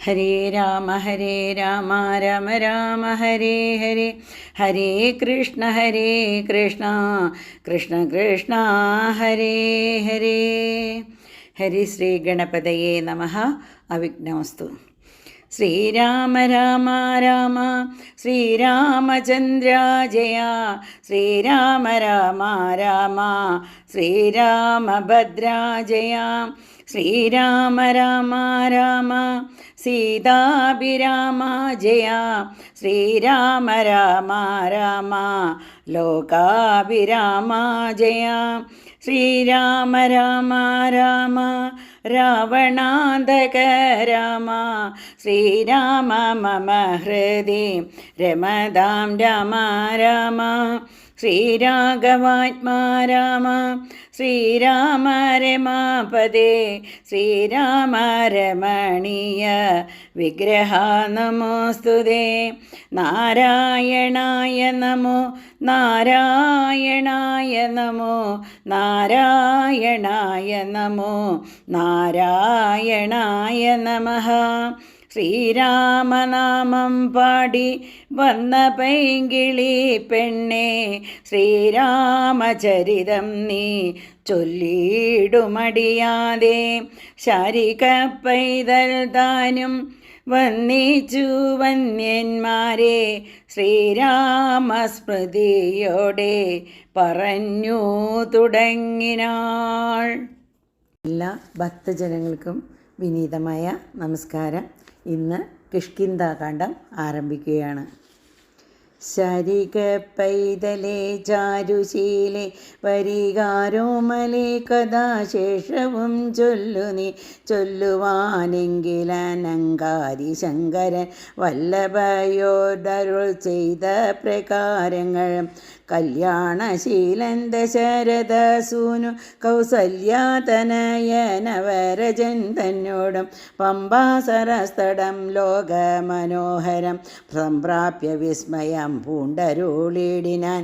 ഹരേ രാമ രാമ രാമ ഹരേ ഹരേ, ഹരേ കൃഷ്ണ കൃഷ്ണ കൃഷ്ണ ഹരേ ഹരേ. ഹരി ശ്രീ ഗണപതയേ നമഃ. അവിഘ്നമസ്തു. ശ്രീരാമ രാമ രാമ ശ്രീരാമചന്ദ്ര ജയ, ശ്രീരാമ രാമ രാമ ശ്രീരാമഭദ്ര ജയ, ശ്രീരാമ രാമ രാമ സീതാഭിരാമ ജയ, ശ്രീരാമ രാമ രാമ ലോകാഭിരാമ ജയ, ശ്രീരാമ രാമ രാമ രാവണാന്തക രാമ, ശ്രീരാമ മമ ഹൃദി രമതാം രാമ രാമ, ശ്രീരാഘവാത്മാ രാമ ശ്രീരാമ രമാപദേ, ശ്രീരാമ രമണീയ വിഗ്രഹ നമോസ്തുതേ. നാരായണായ നമോ നാരായണായ നമോ നാരായണായ നമോ നാരായണായ നമഃ. ശ്രീരാമനാമം പാടി വന്ന പൈങ്കിളി പെണ്ണെ, ശ്രീരാമചരിതം നീ ചൊല്ലിടുമടിയാതെ, ശാരിക പൈതൽ താനും വന്നിച്ചു വന്യന്മാരെ, ശ്രീരാമസ്മൃതിയോടെ പറഞ്ഞു തുടങ്ങിനാൾ. എല്ലാ ഭക്തജനങ്ങൾക്കും വിനീതമായ നമസ്കാരം. ഇന്ന് കിഷ്കിന്ധാകാന്ഡം ആരംഭിക്കുകയാണ്. ശരിക പൈതലേ ചാരുശീലേ വരികാരോമലേ കഥാശേഷവും ചൊല്ലു നീ, ചൊല്ലുവാനെങ്കിലനങ്കാരി ശങ്കരൻ വല്ലഭയോടരുൾ ചെയ്ത പ്രകാരങ്ങൾ. കല്യാണശീലൻ ദശരഥസൂനു കൗസല്യാതനയനവരജൻ തന്നോടും പമ്പാസരസ്ഥടം ലോകമനോഹരം സംപ്രാപ്യ വിസ്മയം പൂണ്ടരുളിടിനാൻ.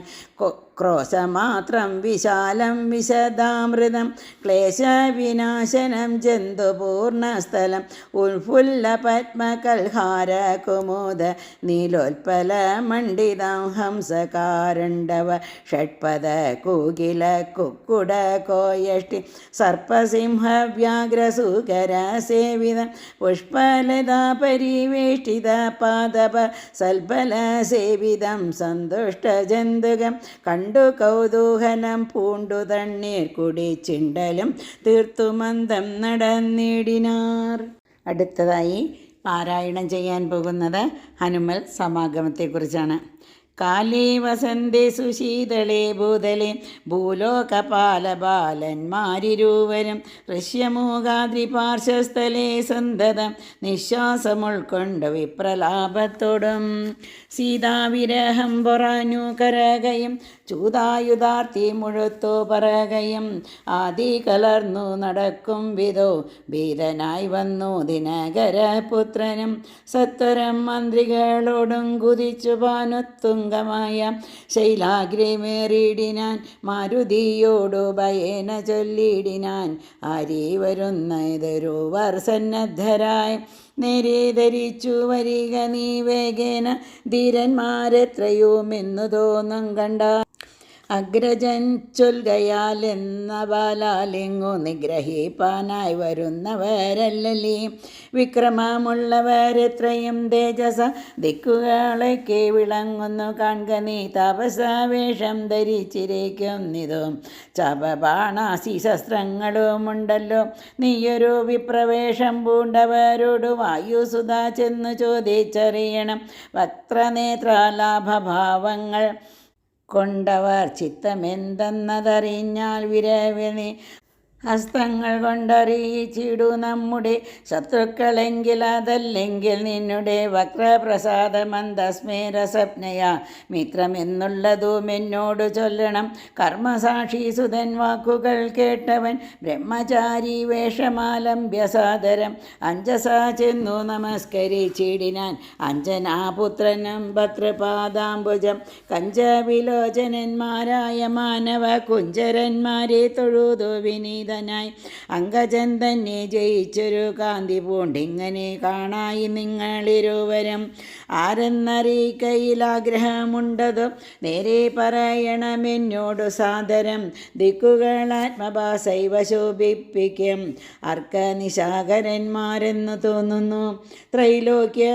ക്രോശമാത്രം വിശാലം വിശദാമൃതം ക്ലേശവിനാശനം ജന്തുപൂർണസ്ഥലം ഉൽഫുല്ല പത്മകൽഹാര കുമുദ നീലോൽപല മണ്ഡിതം ഹംസകാരണ്ഡവ ഷഡ്പദ കൂകില കുക്കുട കോയഷ്ടി സർപ്പസിംഹ വ്യാഘ്രസൂകര സേവിത പുഷ്പലതാ പരിവേഷ്ടിത പാദപ സൽബല സേവിതം സന്തുഷ്ട ജന്തുകം കണ്ടു കൗതൂഹലം പൂണ്ടു തണ്ണീർ കുടിച്ചിണ്ടലും തീർത്തു മന്ദം നടന്നിടിനാർ. അടുത്തതായി പാരായണം ചെയ്യാൻ പോകുന്നത് ഹനുമൽ സമാഗമത്തെക്കുറിച്ചാണ്. കാലേ വസന്തേ സുശീതളേ ഭൂതലേ ഭൂലോകപാലബാലന്മാരിരുവരും ഋഷ്യമൂകാദ്രിപാർശ്വസ്ഥലേ സന്തതം നിശ്വാസമുൾക്കൊണ്ട് വിപ്രലാപത്തോടും സീതാവിരഹം പൊറഞ്ഞു കരകയും ചൂതായുധാർത്തി മുഴുത്തു പറകയും ആദി കലർന്നു നടക്കും വിധോ ഭീതനായി വന്നു ദിനകരപുത്രനും സത്വരം മന്ത്രികളോടും കുതിച്ചു പാനുത്തും ശൈലാഗ്രമേറിയിടിനാൻ. മാരുതിയോടു ഭയേന ചൊല്ലിടിനാൻ, ആരീ വരുന്നതൊരുവർ സന്നദ്ധരായി നേരെ ധരിച്ചു വരിക നീ വേഗേന, ധീരന്മാരെത്രയുമെന്നു തോന്നും കണ്ട. അഗ്രജൻ ചൊൽകയാൽ എന്ന ബാലാലിങ്ങു നിഗ്രഹിപ്പാനായി വരുന്നവരല്ലീ, വിക്രമമുള്ളവരെത്രയും തേജസ ദിക്കുകളൊക്കെ വിളങ്ങുന്നു കാൺക നീ. താപസവേഷം ധരിച്ചിരിക്കുന്നിതോ ചപബാണാസി ശസ്ത്രങ്ങളുമുണ്ടല്ലോ. നീയൊരു വിപ്രവേഷം പൂണ്ടവരോട് വായുസുധ ചെന്നു ചോദിച്ചറിയണം. വക്രനേത്രാലാഭഭാവങ്ങൾ കൊണ്ടവർ ചിത്തമെന്തെന്നതറിഞ്ഞാൽ വിരവിനെ ഹസ്തങ്ങൾ കൊണ്ടറിയിച്ചിടു നമ്മുടെ ശത്രുക്കളെങ്കിൽ. അതല്ലെങ്കിൽ നിന്നുടെ വക്രപ്രസാദമന്ദസ്മേരസപ്നയ മിത്രമെന്നുള്ളതും എന്നോട് ചൊല്ലണം. കർമ്മസാക്ഷി സുതൻ വാക്കുകൾ കേട്ടവൻ ബ്രഹ്മചാരി വേഷമാലംബ്യസാദരം അഞ്ജസ ചെന്നു നമസ്കരിച്ചിടിനാൻ. അഞ്ജനാപുത്രനും ഭദ്രപാദാംബുജം കഞ്ചവിലോചനന്മാരായ മാനവ കുഞ്ചരന്മാരെ തൊഴുതു വിനീത മോഹിതനായി അങ്കജൻ തന്നെ ജയിച്ചൊരു കാന്തി പൂണ്ടിങ്ങനെ കാണായി നിങ്ങളിരുവരും. ആരെന്നറിയിക്കയിൽ ആഗ്രഹമുണ്ടതോ നേരെ പറയണമെന്നോടു സാദരം. ദിക്കുകൾ ആത്മഭാസൈവ ശോഭിപ്പിക്കും അർക്കനിശാകരന്മാരെന്നു തോന്നുന്നു. ത്രൈലോക്യ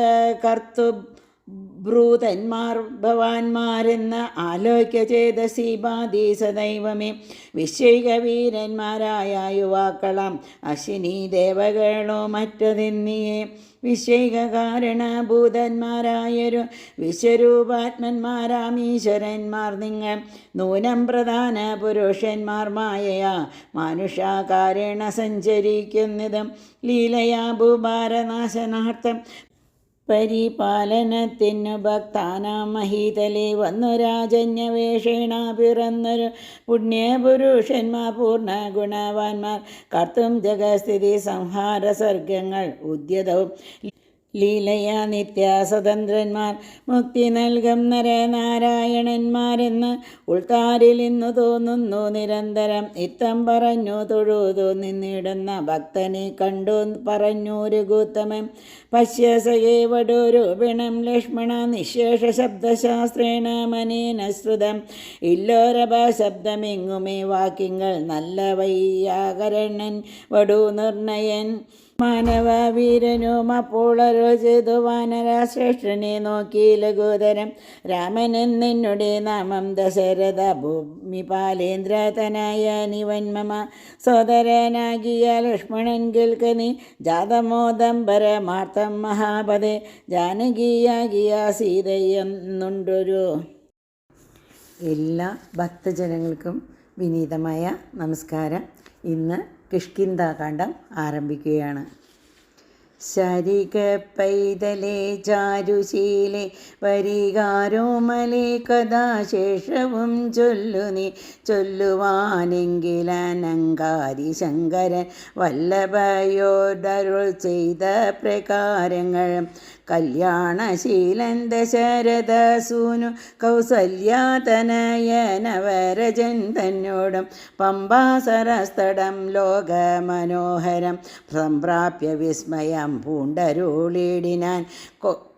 ബ്രൂതന്മാർ ഭവാന്മാരെന്ന ആലോക്യ ചേതസി ബാധി സദൈവമേ. വിശ്വൈകവീരന്മാരായ യുവാക്കളം അശ്വിനി ദേവകളോ മറ്റതെന്നിയേ. വിശ്വൈകാരണഭൂതന്മാരായൊരു വിശ്വരൂപാത്മന്മാരാമീശ്വരന്മാർ നിങ്ങൾ. നൂനം പ്രധാന പുരുഷന്മാർ മായയാ മാനുഷാകാരേണ സഞ്ചരിക്കുന്നതും ലീലയാ ഭൂഭാരനാശനാർത്ഥം പരിപാലനത്തിനു ഭക്താനാം മഹീതലേ വന്നു രാജന്യവേഷേണ പിറന്നൊരു പുണ്യപുരുഷന്മാർ പൂർണ്ണ ഗുണവാന്മാർ. കർത്തും ജഗസ്ഥിതി സംഹാര സർഗങ്ങൾ ഉദ്യതവും ലീലയാ നിത്യസ്വതന്ത്രന്മാർ. മുക്തി നൽകും നരനാരായണന്മാരെന്ന് ഉൾക്കാരിൽ ഇന്നു തോന്നുന്നു നിരന്തരം. ഇത്തം പറഞ്ഞു തൊഴുതു നിന്നിടുന്ന ഭക്തനെ കണ്ടു പറഞ്ഞു രഘുത്തമൻ. പശ്യസഖേ വടൂരൂപിണം ലക്ഷ്മണ നിശേഷ ശബ്ദശാസ്ത്രേണ മനേന ശ്രുതം. ഇല്ലോരഭ ശബ്ദമെങ്ങുമേ വാക്യങ്ങൾ നല്ല വൈയാകരണൻ വടു നിർണയൻ. മാനവവീരനും അപ്പോളരോ ചെയ്തു വാനരശ്രേഷ്ഠനെ നോക്കി ലഘുതരം. രാമൻ എന്നെന്നുടെ നാമം ദശരഥ ഭൂമിപാലേന്ദ്രതനായ നിവൻ മമ. സോദരനാകിയ ലക്ഷ്മണൻ കേൾക്കനി ജാതമോദംബരമാർത്ഥം മഹാപദേ. ജാനകിയാകിയ സീതയെന്നുണ്ടൊരു. എല്ലാ ഭക്തജനങ്ങൾക്കും വിനീതമായ നമസ്കാരം. ഇന്ന് കിഷ്കിന്ധാകാന്ഡം ആരംഭിക്കുകയാണ്. ശരിക പൈതലേ ചാരുശീലേ വരികാരോമലേ കഥാശേഷവും ചൊല്ലു നീ. ചൊല്ലുവാനെങ്കിലനങ്കാരി ശങ്കരൻ വല്ലഭയോടരുൾ ചെയ്ത പ്രകാരങ്ങൾ. കല്യാണശീലൻ ദശരഥസൂനു കൗസല്യാതനയനവരജൻ തന്നോടും പമ്പാസരസ്ഥടം ലോകമനോഹരം സംപ്രാപ്യ വിസ്മയം പൂണ്ടരുളിടിനാൻ.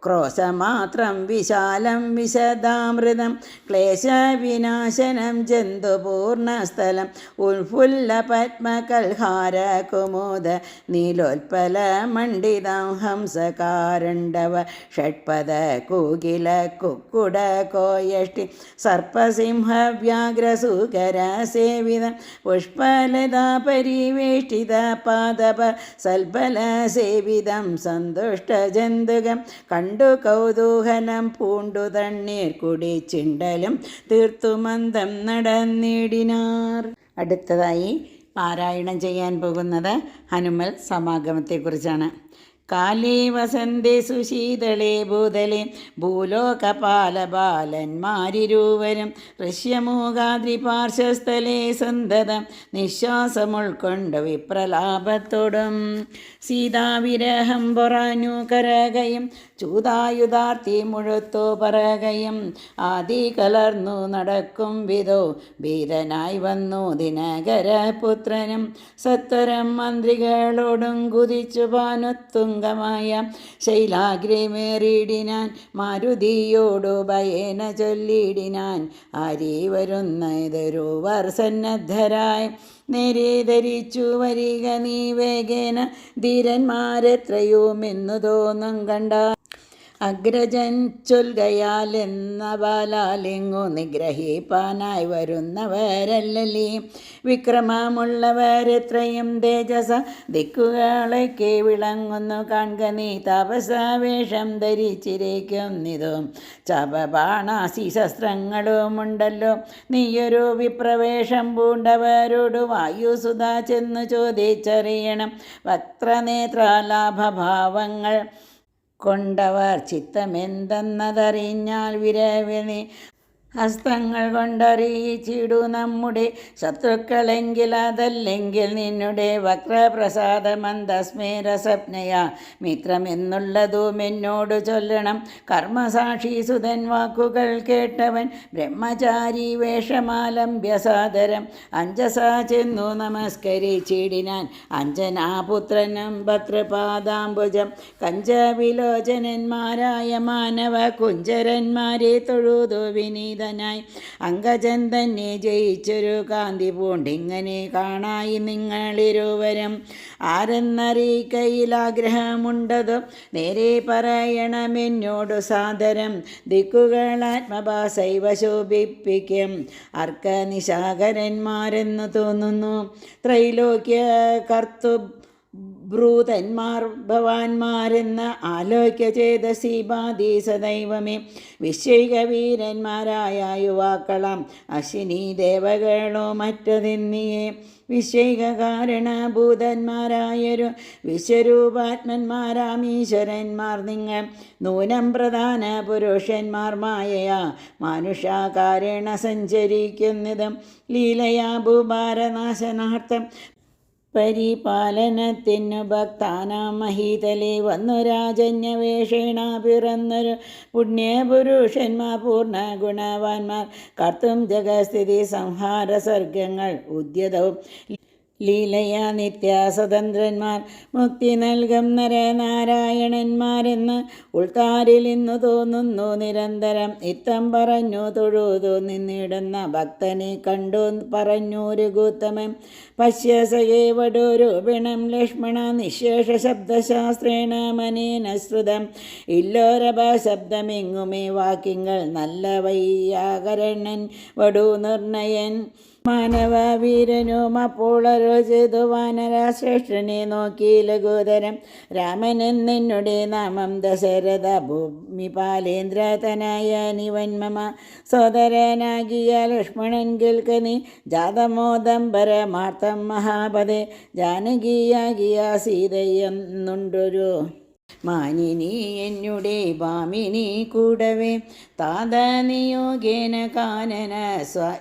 ക്രോശമാത്രം വിശാലം വിശദാമൃതം ക്ലേശവിനാശനം ജന്തുപൂർണസ്ഥലം. ഉൽഫുല്ല പത്മകൽഹാര കുമുദ നീലോൽപല മണ്ഡിതം ഹംസകാരണ്ഡവ ഷഡ്പദ കൂകില കുക്കുട കോയഷ്ടി സർപ്പസിംഹ വ്യാഘ്രസൂകര സേവിതം. പുഷ്പലതാ പരിവേഷ്ടിത പാദപ സൽബല സേവിതം സന്തുഷ്ട ജന്തുകം. കണ്ടു കൗതൂഹലം പൂണ്ടു തണ്ണീർ കുടിച്ചിണ്ടലും തീർത്തു മന്ദം നടന്നിടിനാർ. അടുത്തതായി പാരായണം ചെയ്യാൻ പോകുന്നത് ഹനുമൽ സമാഗമത്തെക്കുറിച്ചാണ്. കാലേ വസന്തേ സുശീതളേ ഭൂതലേ ഭൂലോകപാലബാലന്മാരിരുവരും ഋഷ്യമൂകാദ്രിപാർശ്വസ്ഥലേ സന്തതം നിശ്വാസമുൾക്കൊണ്ട് വിപ്രലാപത്തോടും. സീതാവിരഹം പൊറാഞ്ഞു കരകയും ചൂതായുധാർത്തി മുഴുത്തു പറകയും. ആദി കലർന്നു നടക്കും വിധോ ഭീതനായി വന്നു ദിനകരപുത്രനും. സത്വരം മന്ത്രികളോടും കുതിച്ചു പാനുത്തും ശൈലാഗ്രിമേറിയിടിനാൻ. മാരുതിയോടു ഭയേന ചൊല്ലിടിനാൻ. ആരീ വരുന്നതൊരുവർ സന്നദ്ധരായി നേരെ ധരിച്ചു വരിക നീ വേഗേന. ധീരന്മാരെത്രയുമെന്നു തോന്നും കണ്ടാൽ അഗ്രജൻ ചൊൽകയാൽ എന്ന ബാലാലിങ്ങു നിഗ്രഹിപ്പാനായി വരുന്നവരല്ലലേ. വിക്രമമുള്ളവരെത്രയും തേജസ ദിക്കുകളൊക്കെ വിളങ്ങുന്നു കാൺക നീ. താപസവേഷം ധരിച്ചിരിക്കുന്നിതും ചപബാണാസി ശസ്ത്രങ്ങളുമുണ്ടല്ലോ. നീയൊരു വിപ്രവേഷം പൂണ്ടവരോട് വായുസുത ചെന്നു ചോദിച്ചറിയണം. വക്രനേത്രാലാഭഭാവങ്ങൾ കൊണ്ടവർ ചിത്തമെന്തെന്നതറിഞ്ഞാൽ വിരവിനെ ഹസ്തങ്ങൾ കൊണ്ടറിയിച്ചിടു നമ്മുടെ ശത്രുക്കളെങ്കിൽ, അതല്ലെങ്കിൽ നിന്നുടെ വക്രപ്രസാദ മന്ദസ്മേരസ്വപ്നയ മിത്രമെന്നുള്ളതും എന്നോട് ചൊല്ലണം. കർമ്മസാക്ഷി സുതൻ വാക്കുകൾ കേട്ടവൻ ബ്രഹ്മചാരി വേഷമാലംബ്യസാദരം അഞ്ജസാ ചെന്നു നമസ്കരിച്ചിടിനാൻ. അഞ്ജനാപുത്രനും ഭർതൃപാദാംബുജം കഞ്ചവിലോചനന്മാരായ മാനവ കുഞ്ചരന്മാരെ തൊഴുതു വിനീതനായി അങ്കജൻ തന്നെ ജയിച്ചൊരു കാന്തി പൂണ്ടിങ്ങനെ കാണായി നിങ്ങളിരുവരും. ആരെന്നറിയിക്കയിൽ ആഗ്രഹമുണ്ടതോ നേരെ പറയണമെന്നോടു സാദരം. ദിക്കുകളാത്മഭാസൈവ ശോഭിപ്പിക്കും അർക്കനിശാകരന്മാരെന്നു തോന്നുന്നു. ത്രൈലോക്യ കർത്തു ഭ്രൂതന്മാർ ഭവാന്മാരെന്ന ആലോക്യ ചേതസി ബാധി സദൈവമേ. വിശ്വൈകവീരന്മാരായ യുവാക്കളം അശ്വിനി ദേവകളോ മറ്റതെന്നിയേ. വിശ്വൈക കാരണഭൂതന്മാരായൊരു വിശ്വരൂപാത്മന്മാരാം ഈശ്വരന്മാർ നിങ്ങൾ. നൂനം പ്രധാന പുരുഷന്മാർ മായയാ മാനുഷാകാരണ സഞ്ചരിക്കുന്നതും ലീലയാ ഭൂഭാരനാശനാർത്ഥം പരിപാലനത്തിനു ഭക്താനാം മഹീതലേ വന്നു രാജന്യവേഷേണ പിറന്നൊരു പുണ്യപുരുഷന്മാർ പൂർണ്ണ ഗുണവാന്മാർ. കർത്തും ജഗസ്ഥിതി സംഹാര സർഗങ്ങൾ ഉദ്യതവും ലീലയാ നിത്യസ്വതന്ത്രന്മാർ. മുക്തി നൽകും നരനാരായണന്മാരെന്ന് ഉൾത്താരിൽ ഇന്നു തോന്നുന്നു നിരന്തരം. ഇത്തം പറഞ്ഞു തൊഴുതു നിന്നിടുന്ന ഭക്തനെ കണ്ടു പറഞ്ഞു രഘുത്തമൻ. പശ്യസകേ വടൂരൂപിണം ലക്ഷ്മണ നിശേഷ ശബ്ദശാസ്ത്രേണ മനേന ശ്രുതം. ഇല്ലോരഭ ശബ്ദമെങ്ങുമേ വാക്യങ്ങൾ നല്ല വൈയാകരണൻ വടു നിർണയൻ. മാനവവീരനും അപ്പോളരോ ചെയ്തു വാനരശ്രേഷ്ഠനെ നോക്കി ലഘുതരം. രാമനെന്നെന്നുടെ നാമം ദശരഥ ഭൂമിപാലേന്ദ്രതനായ നിവൻ മമ. സോദരനാകിയ ലക്ഷ്മണൻ കേൾക്കനി ജാതമോദം പരമാർത്ഥം മഹാപദേ. ജാനകിയാകിയ സീതയെന്നുണ്ടൊരു മാനിനി എന്നുടെ ഭാമിനി കൂടവേ. താതനിയോഗേന കാനന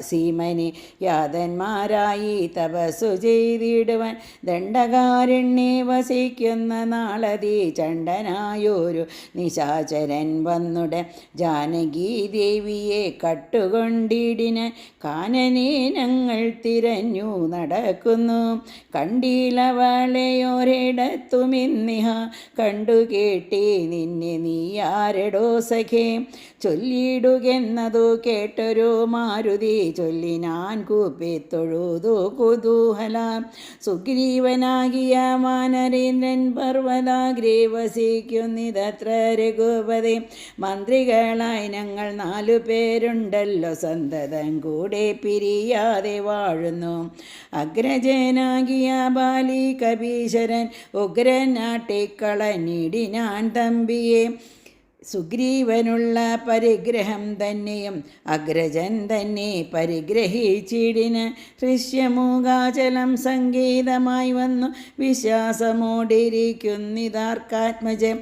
സീമനി യാതന്മാരായി തപസ്സു ചെയ്തിടുവാൻ. ദണ്ഡകാരണ്യെ വസിക്കുന്ന നാളതി ചണ്ഡനായൊരു നിശാചരൻ വന്നുട ജാനകി ദേവിയെ കട്ടുകൊണ്ടിടിന്. കാനനെ ഞങ്ങൾ തിരഞ്ഞു നടക്കുന്നു, കണ്ടിലവളെയൊരിടത്തുമിന്നിഹ കണ്ടു കേട്ടേ നിന്നെ നീയാരടോ സഖേ. ചൊല്ലിടുകെന്നതു കേട്ടൊരു മാരുതി ചൊല്ലിനാൻ കൂപ്പിത്തൊഴുതു കുതൂഹല. സുഗ്രീവനാകിയ വാനരേന്ദ്രൻ പർവ്വതാഗ്രേ വസിക്കുന്നിതത്ര രഘുപതി. മന്ത്രികളായി ഞങ്ങൾ 4 പേരുണ്ടല്ലോ, സന്തതം കൂടെ പിരിയാതെ വാഴുന്നു. അഗ്രജനാകിയ ബാലി കപീശരൻ ഉഗ്രനാട്ടിക്കളഞ്ഞിടിനാൻ തമ്പിയെ. സുഗ്രീവനുള്ള പരിഗ്രഹം തന്നെയും അഗ്രജൻ തന്നെ പരിഗ്രഹിച്ചിടിന്. ഹൃഷ്യമൂകാചലം സംഗീതമായി വന്നു വിശ്വാസമോടിരിക്കുന്നിതാർക്കാത്മജം.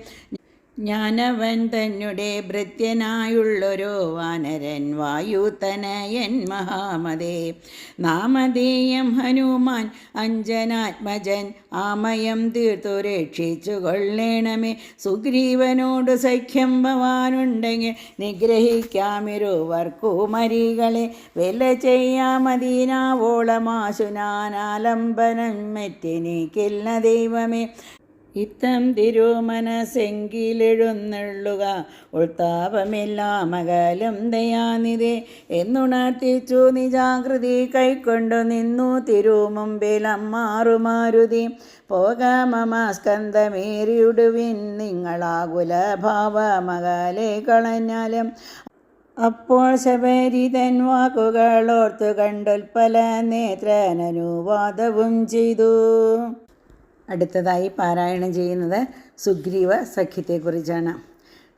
ഞാനവൻ തന്നെ ഭൃത്യനായുള്ളൊരു വാനരൻ വായുതനയൻ മഹാമതേ. നാമധേയം ഹനുമാൻ അഞ്ജനാത്മജൻ. ആമയം തീർത്തു രക്ഷിച്ചു കൊള്ളേണമേ. സുഗ്രീവനോട് സഖ്യം ഭവാനുണ്ടെങ്കിൽ നിഗ്രഹിക്കാമിരുവർക്കുമരികളെ. വില ചെയ്യാമതിനാവോളമാശുനാനാലംബനം മറ്റെനിക്കില്ല ദൈവമേ. ഇത്തം തിരുമനസെങ്കിലെഴുന്നള്ളുക ഉൾത്താപമെല്ലാം അകലും ദയാനിധേ എന്നുണർത്തിച്ചു നിജാകൃതി കൈക്കൊണ്ടു നിന്നു തിരുമുമ്പിലം മാറുമാരുതി. പോകാമമ സ്കന്ധമേറിയുടുവിൻ നിങ്ങളാകുലഭാവമകലെ കളഞ്ഞാലും. അപ്പോൾ ശബരിതൻ വാക്കുകളോർത്തു കണ്ടുൽപ്പല നേത്രനനുവാദവും ചെയ്തു. അടുത്തതായി പാരായണം ചെയ്യുന്നത് സുഗ്രീവ സഖ്യത്തെക്കുറിച്ചാണ്.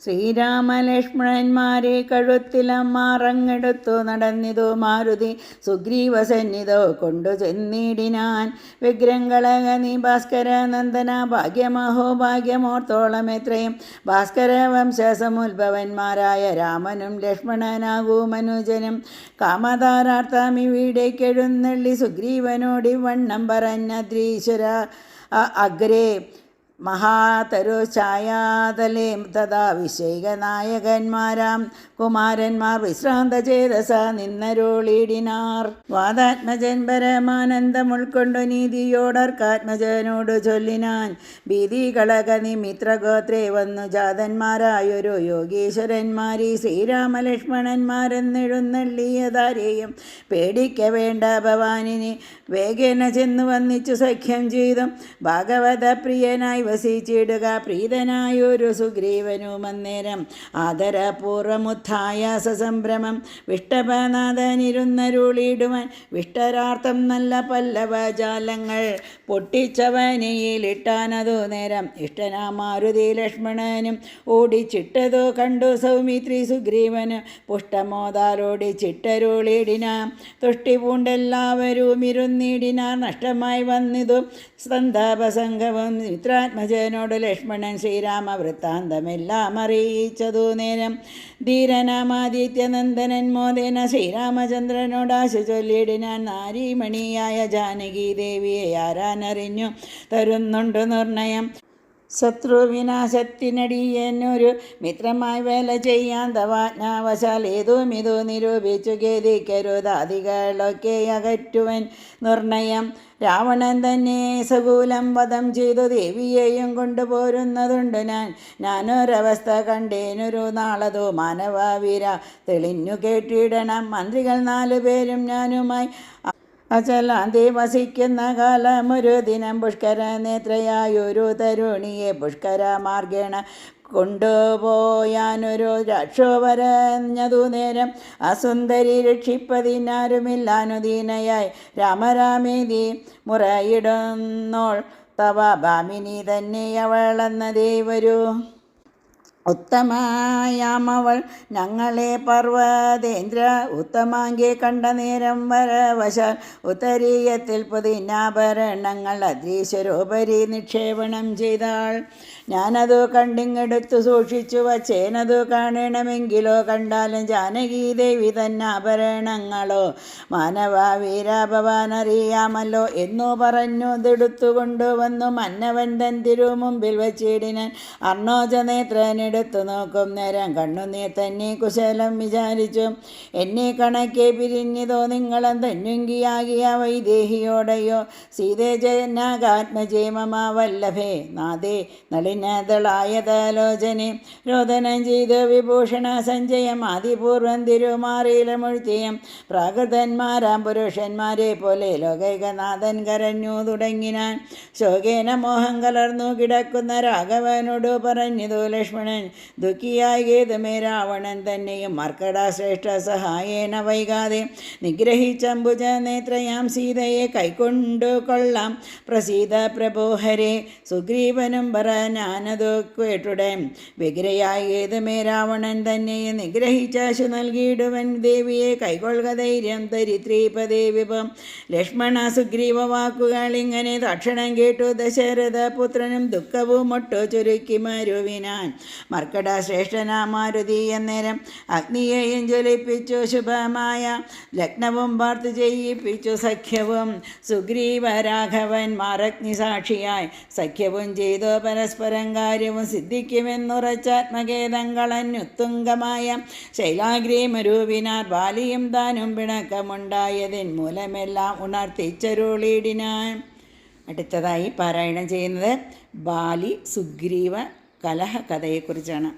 ശ്രീരാമലക്ഷ്മണന്മാരെ കഴുത്തിലമ്മാറങ്ങെടുത്തു നടന്നിതു മാരുതി സുഗ്രീവസന്നിധോ കൊണ്ടു ചെന്നിടിനാൻ. വിഗ്രഹങ്ങളകനി ഭാസ്കര നന്ദന ഭാഗ്യമഹോ ഭാഗ്യമോർത്തോളം എത്രയും ഭാസ്കര വംശസമുദ്ഭവന്മാരായ രാമനും ലക്ഷ്മണനാകൂ മനുജനും കാമധാരാർത്ഥമിവിടേക്കെഴുന്നള്ളി സുഗ്രീവനോടി വണ്ണം പറഞ്ഞദ്രീശ്വര അഗ്രേ മഹാതരുഛായാതലേ തഥാ വിഷയനായകന്മാരാം കുമാരന്മാർ വിശ്രാന്ത ചേതസ നിന്നരുളിടിനാർ. വാദാത്മജൻ പരമാനന്ദം ഉൾക്കൊണ്ടു നീതിയോടർക്കാത്മജനോട് ചൊല്ലിനാൻ. ഭീതി കളകനി മിത്രഗോത്രേ വന്നു ജാതന്മാരായൊരു യോഗീശ്വരന്മാരീ ശ്രീരാമലക്ഷ്മണന്മാരെന്നെഴുന്നള്ളിയതാരെയും പേടിക്ക വേണ്ട ഭവാനിനെ വേഗേന ചെന്നു വന്നിച്ചു സഖ്യം ചെയ്തും ഭാഗവത പ്രിയനായി വസിച്ചിടുക. പ്രീതനായൊരു സുഗ്രീവനുമന്നേരം ആദരപൂർവമുത്ഥായ സസംഭ്രമം വിഷ്ടപനാഥനിരുന്നരുളിടുവാൻ വിഷ്ടരാർത്ഥം നല്ല പല്ലവജാലങ്ങൾ പൊട്ടിച്ചവനയിലിട്ടാനതു നേരം ഇഷ്ടനാമാരുതി ലക്ഷ്മണനും ഓടിച്ചിട്ടതു കണ്ടു സൗമിത്രി സുഗ്രീവന് പുഷ്ടമോദാലോടി ചിട്ടരുളിടിനാം. തുഷ്ടി പൂണ്ടെല്ലാവരും ഇരുന്നിടിനാർ. നഷ്ടമായി വന്നിതു സന്താപസംഘവും മിത്രാത്മജനോട് ലക്ഷ്മണൻ ശ്രീരാമ വൃത്താന്തമെല്ലാം അറിയിച്ചതു നേരം ധീരനാമാദിത്യനന്ദനൻ മോദേന ശ്രീരാമചന്ദ്രനോടാശു ചൊല്ലിടിനാൻ. നാരീമണിയായ ജാനകി ദേവിയെ ആരാനറിഞ്ഞു തരുന്നുണ്ട് നിർണയം. ശത്രുവിനാശത്തിനടിയെന്നൊരു മിത്രമായി വേല ചെയ്യാൻ തവാജ്ഞാവശാൽ ഏതും ഇതു നിരൂപിച്ചു ഖേദിക്കരുതാദികളൊക്കെ അകറ്റുവൻ നിർണയം. രാവണൻ തന്നെ സകൂലം വധം ചെയ്തു ദേവിയെയും കൊണ്ടുപോരുന്നതുണ്ട് ഞാനൊരവസ്ഥ കണ്ടേനൊരു നാളതു മാനവവീര തെളിഞ്ഞു കേട്ടിടണം. മന്ത്രികൾ 4 പേരും ഞാനുമായി അചലാന്തി വസിക്കുന്ന കാലമൊരു ദിനം പുഷ്കര നേത്രയായൊരു തരുണിയെ പുഷ്കര മാർഗേണ കൊണ്ടുപോയാനൊരു രക്ഷോവരഞ്ഞതു നേരം അസുന്ദരി രക്ഷിപ്പതിനാരുമില്ലാനുദീനയായി രാമരാമേതി മുറയിടുന്നോൾ തവ ഭാമിനി തന്നെ അവളെന്നതേ വരൂ. ഉത്തമയാമവൾ ഞങ്ങളെ പർവ്വതേന്ദ്ര ഉത്തമാങ്കെ കണ്ട നേരം വരവശാൽ ഉത്തരീയത്തിൽ പുതിനാഭരണങ്ങൾ അദ്രീശ്വരോപരി നിക്ഷേപണം ചെയ്താൾ. ഞാനതു കണ്ടിങ്ങെടുത്തു സൂക്ഷിച്ചു വച്ചേനതു കാണണമെങ്കിലോ കണ്ടാലും ജാനകി ദേവി തന്നാഭരണങ്ങളോ മാനവ വീരാഭവാനറിയാമല്ലോ എന്നു പറഞ്ഞു ഇതെടുത്തു കൊണ്ടുവന്നു മന്നവൻ തൻ തിരുമുമ്പിൽ വച്ചിടിനാൻ. അർണോജനേത്രനെടുത്തു നോക്കും നേരം കണ്ണുനീർ തന്നെ കുശലം വിചാരിച്ചു. എന്നെ കണക്കെ പിരിഞ്ഞതോ നിങ്ങളും തന്നുങ്കിയാകിയ വൈദേഹിയോടെയോ സീതേ ജനാകാത്മജേമമാവല്ലഭേ നാദേ നളിനദളായതലോചനെ രോദനം ചെയ്ത് വിഭൂഷണ സഞ്ചയം ആദിപൂർവം തിരുമാറിയിലമൊഴുത്തിയം പ്രാകൃതന്മാരാം പുരുഷന്മാരെ പോലെ ലോകൈകനാഥൻ കരഞ്ഞു തുടങ്ങിനാൻ. ശോകേന മോഹം കലർന്നു കിടക്കുന്ന രാഘവനോട് പറഞ്ഞതു ലക്ഷ്മണൻ. ദുഃഖിയായതുമേ രാവണൻ തന്നെയും മർക്കടാശ്രേഷ്ഠ സഹായേന വൈകാതെ നിഗ്രഹിച്ചംബുജ നേത്രയാം സീതയെ കൈക്കൊണ്ടു കൊള്ളാം. പ്രസീത പ്രഭോഹരെ സുഗ്രീവനും പറഞ്ഞാനതു കേട്ടുടെ വിഗ്രയായതുമേ രാവണൻ തന്നെയും നിഗ്രഹിച്ചാശു നൽകിയിടുവൻ ദേവിയെ കൈകൊള്ളുക ധൈര്യം ധരിത്രീപദേ വിഭം. ലക്ഷ്മണ സുഗ്രീവ വാക്കുകൾ ഇങ്ങനെ തക്ഷണം കേട്ടു ദശരഥ പുത്രനും ദുഃഖവും ഒട്ടു ചുരുക്കി മരുവിനാൻ. മർക്കടാശ്രേഷ്ഠനാമാരുതി അന്നേരം അഗ്നിയെയും ജ്വലിപ്പിച്ചു ശുഭമായ ലഗ്നവും പാർത്തു ചെയ്യിപ്പിച്ചു സഖ്യവും. സുഗ്രീവ രാഘവന്മാർ അഗ്നിസാക്ഷിയായി സഖ്യവും ചെയ്തു പരസ്പരം കാര്യവും സിദ്ധിക്കുമെന്നുറച്ചാത്മകേതങ്ങളന്നുത്തുംഗമായ ശൈലാഗ്രീമരൂപിനാർ ബാലിയും താനും പിണക്കമുണ്ടായതിൻ മൂലമെല്ലാം ഉണർത്തിച്ചരുളിടിനാൻ. അടുത്തതായി പാരായണം ചെയ്യുന്നത് ബാലി സുഗ്രീവ കലഹ കഥയെക്കുറിച്ചാണ്.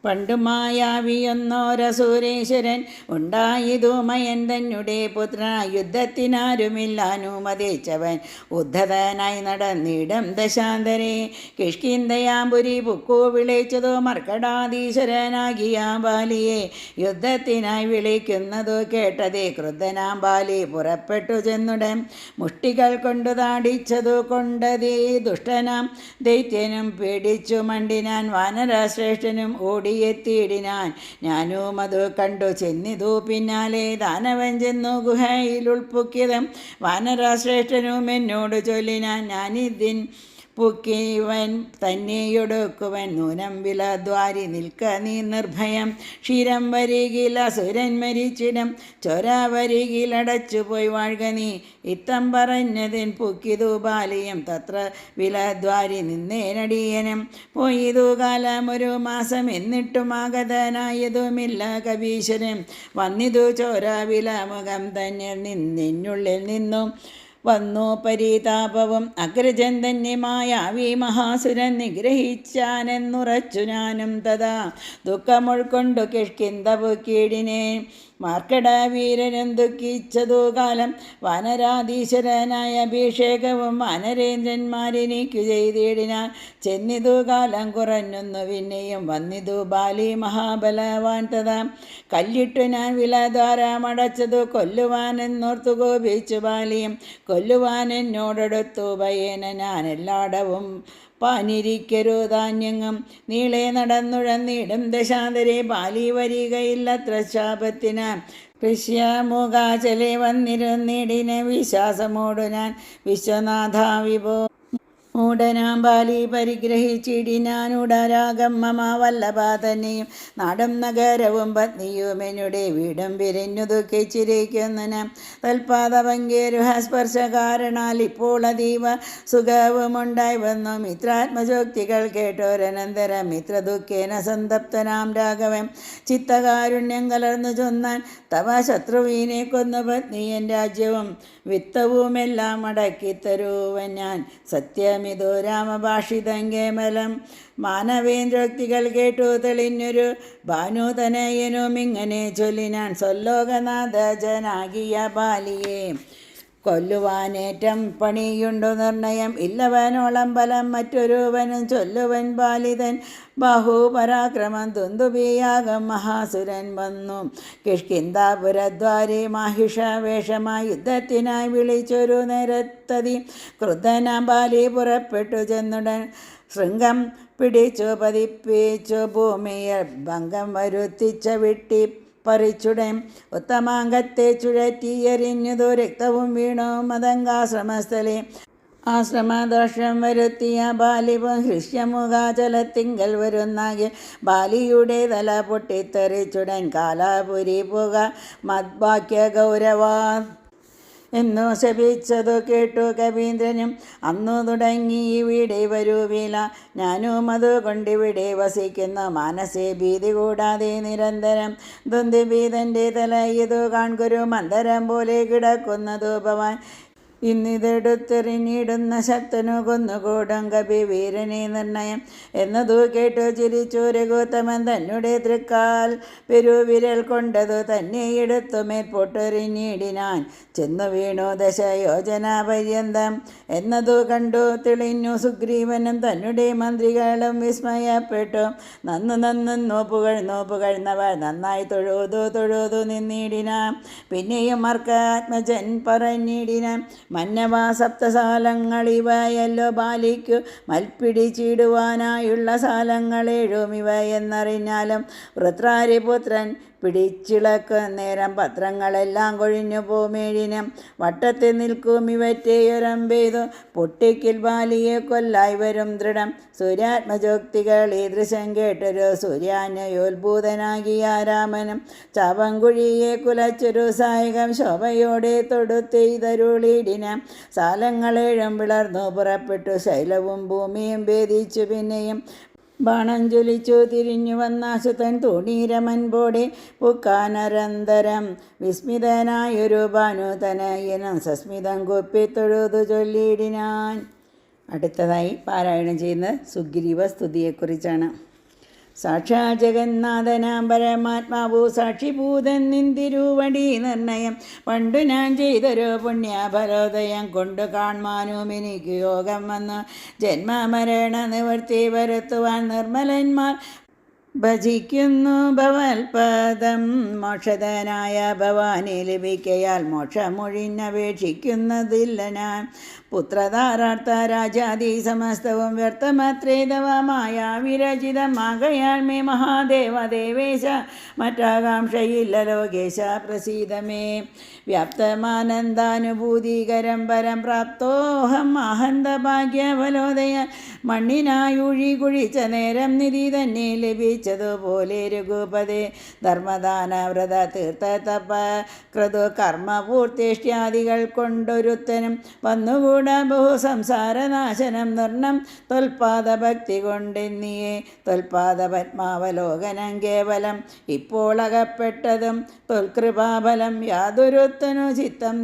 പണ്ടു മായാവിയൊന്നോരസൂരേശ്വരൻ ഉണ്ടായതുമയൻ തന്നെ പുത്രനായി യുദ്ധത്തിനാരുമില്ലാനുമതിച്ചവൻ ഉദ്ധതനായി നടന്നിടം ദശാന്തരെ കിഷ്കിന്ധയാമ്പുരി പുക്കു വിളിച്ചതോ മർക്കടാധീശ്വരനാകിയ ബാലിയെ യുദ്ധത്തിനായി വിളിക്കുന്നതു കേട്ടതേ ക്രുദ്ധനാം ബാലി പുറപ്പെട്ടു ചെന്നുടൻ മുഷ്ടികൾ കൊണ്ടു താടിച്ചതു കൊണ്ടതേ ദുഷ്ടനാം ദൈത്യനും പേടിച്ചു മണ്ടിനാൻ. വാനരശ്രേഷ്ഠനും ഓടി എത്തിയിടിനാൻ. ഞാനും അത് കണ്ടു ചെന്നിതു പിന്നാലെ. ദാനവൻ ചെന്നു ഗുഹയിൽ ഉൾപ്പൊക്കിയതും വാനരശ്രേഷ്ഠനും എന്നോട് ചൊല്ലിനാൻ, ഞാനിതിൻ പുക്കിവൻ തന്നെയൊടുക്കുവൻ നൂനം വിലദ്വാരി നിൽക്ക നീ നിർഭയം. ക്ഷീരം വരികിൽ അസുരൻ മരിച്ചിടം ചൊര വരികിലടച്ചുപോയി വാഴ്ക നീ. ഇത്തം പറഞ്ഞതിൻ പുക്കിതു ബാലിയം തത്ര വിലദ്വാരി നിന്നേനടിയനം. പോയിതു കാലം 1 മാസം എന്നിട്ടും ആഗതനായതുമില്ല കവീശ്വരൻ. വന്നിതു ചോര വിലമുഖം തന്നെ നിന്നുള്ളിൽ നിന്നും വന്നു പരിതാപവും. അഗ്രജൻ തന്നെ മായാവി മഹാസുരൻ നിഗ്രഹിച്ചാനെന്നുറച്ചു ഞാനും തഥാ ദുഃഖമുൾക്കൊണ്ടു കിഷ്കിന്ധപുക്കീടിനെ. മാർക്കടവീരനും ദുഃഖിച്ചതു കാലം വാനരാധീശ്വരനായ അഭിഷേകവും വാനരേന്ദ്രന്മാരെനിക്കു ചെയ്തിടിനാൻ. ചെന്നിതു കാലം കുറഞ്ഞൊന്നു പിന്നെയും വന്നിതു ബാലി മഹാബലവാൻ തഥാ. കല്ലിട്ടു ഞാൻ വിലദ്വാരമടച്ചതു കൊല്ലുവാനെന്നോർത്തു കോപിച്ചു ബാലിയും. കൊല്ലുവാൻ എന്നോടടുത്തു ഭയേന ഞാൻ എല്ലായിടവും പാനിരിക്കരുതാന്യങ്ങും. നീളെ നടന്നുഴന്നിടും ദശാന്തരെ ബാലി വരികയില്ലത്ര ശാപത്തിന്. ഋഷ്യമുഖാചലെ വന്നിരുന്നിടിനെ വിശ്വാസമോടു ഞാൻ വിശ്വനാഥ വിഭോ. മൂഢനാം ബാലി പരിഗ്രഹിച്ചിടിനാൻ ഉടരാഗം മമ വല്ലഭ തന്നെയും. നാടും നഗരവും പത്നിയും എന്നുടെ വീടും പിരിഞ്ഞു ദുഃഖിച്ചിരിക്കുന്നതിന്. തൽപാദപങ്കേരുഹ സ്പർശ കാരണാൽ ഇപ്പോൾ അതീവ സുഖവുമുണ്ടായി വന്നു. മിത്രാത്മശോക്തികൾ കേട്ടോരനന്തരം മിത്രദുഃഖേന സന്തപ്തനാം രാഘവൻ ചിത്തകാരുണ്യം കലർന്നു ചൊന്നാൻ, തവ ശത്രുവിനെ കൊന്നു പത്നിയൻ രാജ്യവും വിത്തവുമെല്ലാം അടക്കിത്തരുവൻ ഞാൻ. സത്യമിതു രാമഭാഷിതം കേമലം. മാനവേന്ദ്രോക്തികൾ കേട്ടു തെളിഞ്ഞൊരു ഭാനുതനയനും ഇങ്ങനെ ചൊല്ലിനാൻ, സ്വലോകനാഥ ജനാകിയ ബാലിയെ കൊല്ലുവാനേറ്റം പണിയുണ്ടു നിർണയം. ഇല്ലവനോളം ബലം മറ്റൊരുവനും ചൊല്ലുവൻ ബാലിതൻ ബാഹുപരാക്രമം. തുന്തുബിയാകം മഹാസുരൻ വന്നു കിഷ്കിന്ധാപുരദ്വാരി മാഹിഷ വേഷമായി യുദ്ധത്തിനായി വിളിച്ചൊരു നേരത്തതി. ക്രുദ്ധനാം ബാലി പുറപ്പെട്ടു ചെന്നുടൻ ശൃംഗം പിടിച്ചു പതിപ്പിച്ചു ഭൂമിയെ ഭംഗം വരുത്തിച്ച വിട്ടി പറിച്ചുടൻ. ഉത്തമാംഗത്തെ ചുഴറ്റിയെറിഞ്ഞതു രക്തവും വീണു മതങ്കാശ്രമസ്ഥലെ. ആശ്രമദോഷം വരുത്തിയ ബാലിവും ഹൃഷ്യമുഖാചലത്തിങ്കൽ വരുന്നാകിൽ ബാലിയുടെ തല പൊട്ടിത്തെറിച്ചുടൻ. കാലാപുരി പുക മദ്വാക്യ ഗൗരവാ എന്നു ശപിച്ചതു കേട്ടു കവീന്ദ്രനും. അന്നു തുടങ്ങി ഇവിടെ വരുവില. ഞാനും അതുകൊണ്ടിവിടെ വസിക്കുന്നു മാനസേ ഭീതി കൂടാതെ നിരന്തരം. ദ്വന്ദ്വഭീതൻ്റെ തല ഇതു കാൺകുരു മന്ദരം പോലെ കിടക്കുന്നതു ഭവാൻ. ഇന്നിതെടുത്തെറിഞ്ഞിടുന്ന ശക്തനു കൊന്നുകൂടും കവി വീരനെ നിർണയം. എന്നതു കേട്ടു ചിരിച്ചു രഘുത്തമൻ തന്നെ തൃക്കാൽ പെരുവിരൽ കൊണ്ടതു തന്നെ എടുത്തു മേൽപോട്ടെറിഞ്ഞിടിനാൻ. ചെന്നു വീണു ദശയോജന പര്യന്തം. എന്നതു കണ്ടു തെളിഞ്ഞു സുഗ്രീവനും തന്നെ മന്ത്രികളും വിസ്മയപ്പെട്ടു. നന്നു പുകഴ്ന്നവർ നന്നായി തൊഴുതു നിന്നിടിനാൻ. പിന്നെയും മർക്കാത്മജൻ പറഞ്ഞിടിനാൻ, മന്നവ സപ്തസാലങ്ങളിവയല്ലോ ബാലിക്കു മൽപ്പിടിച്ചിടുവാനായുള്ള സാലങ്ങളേഴും ഇവ എന്നറിഞ്ഞാലും വൃത്രാരിപുത്രൻ പിടിച്ചിളക്കുന്നേരം പത്രങ്ങളെല്ലാം കൊഴിഞ്ഞു പോമേഴിനം. വട്ടത്തിൽ നിൽക്കും ഇവറ്റയൊരമ്പെയ്തു പൊട്ടിക്കിൽ ബാലിയെ കൊല്ലായി വരും ദൃഢം. സൂര്യാത്മജോക്തികൾ ഈ ദൃശ്യം കേട്ടൊരു സൂര്യാന്യോത്ഭൂതനാകിയ രാമനും ചാവങ്കുഴിയെ കുലച്ചൊരു സായകം ശോഭയോടെ തൊടുത്തെയ്തരുളിടിന. സാലങ്ങളേഴും പിളർന്നു പുറപ്പെട്ടു ശൈലവും ഭൂമിയും ഭേദിച്ചു. പിന്നെയും ബാണം ജ്വലിച്ചു തിരിഞ്ഞു വന്നാശുതൻ തോണീരമൻപോടെ പുക്കാനരന്തരം. വിസ്മിതനായൊരു ഭാനുതനയനും സസ്മിതം കുപ്പിത്തൊഴുതു ചൊല്ലിയിടിനാൻ. അടുത്തതായി പാരായണം ചെയ്യുന്നത് സുഗ്രീവ സ്തുതിയെക്കുറിച്ചാണ്. സാക്ഷാ ജഗന്നാഥനാം പരമാത്മാവു സാക്ഷിഭൂതൻ നിന്തിരുവടി നിർണയം. പണ്ടു ഞാൻ ചെയ്തൊരു പുണ്യഫലോദയം കൊണ്ടു കാൺമാനും എനിക്ക് യോഗം വന്നു. ജന്മമരണ നിവൃത്തി വരുത്തുവാൻ നിർമ്മലന്മാർ ഭജിക്കുന്നു ഭവൽപദം. മോക്ഷധനായ ഭവാനെ ലഭിക്കയാൽ മോക്ഷമൊഴിഞ്ഞപേക്ഷിക്കുന്നതില്ല ഞാൻ. പുത്രധാരാർത്ഥ രാജാദി സമസ്തവും വ്യർത്ഥമത്രേതവമായ വിരചിതമാകയാൽ മേ മഹാദേവ ദേവേശ മറ്റാകാംക്ഷയില്ല ലോകേശ പ്രസീദമേ വ്യാപ്തമാനന്ദാനുഭൂതികരം പരം പ്രാപ്തോഹം അഹന്ത ഭാഗ്യഫലോദയ മണ്ണിനായുഴി കുഴിച്ച നേരം നിധി തന്നെ ലഭിച്ചതുപോലെ രഘുപതേ ധർമ്മദാന വ്രത തീർത്ഥ തപ ക്രതു കർമ്മപൂർത്തിഷ്ട്യാദികൾ കൊണ്ടൊരുത്തനും വന്നുകൂടാ ബഹു സംസാരനാശനം നിർണം തൊൽപാദ ഭക്തി കൊണ്ടെന്നിയേ തൊൽപാദ പത്മാവലോകനം കേവലം ഇപ്പോൾ അകപ്പെട്ടതും തൊൽകൃപാഫലം യാതൊരുത്തനു ചിത്തം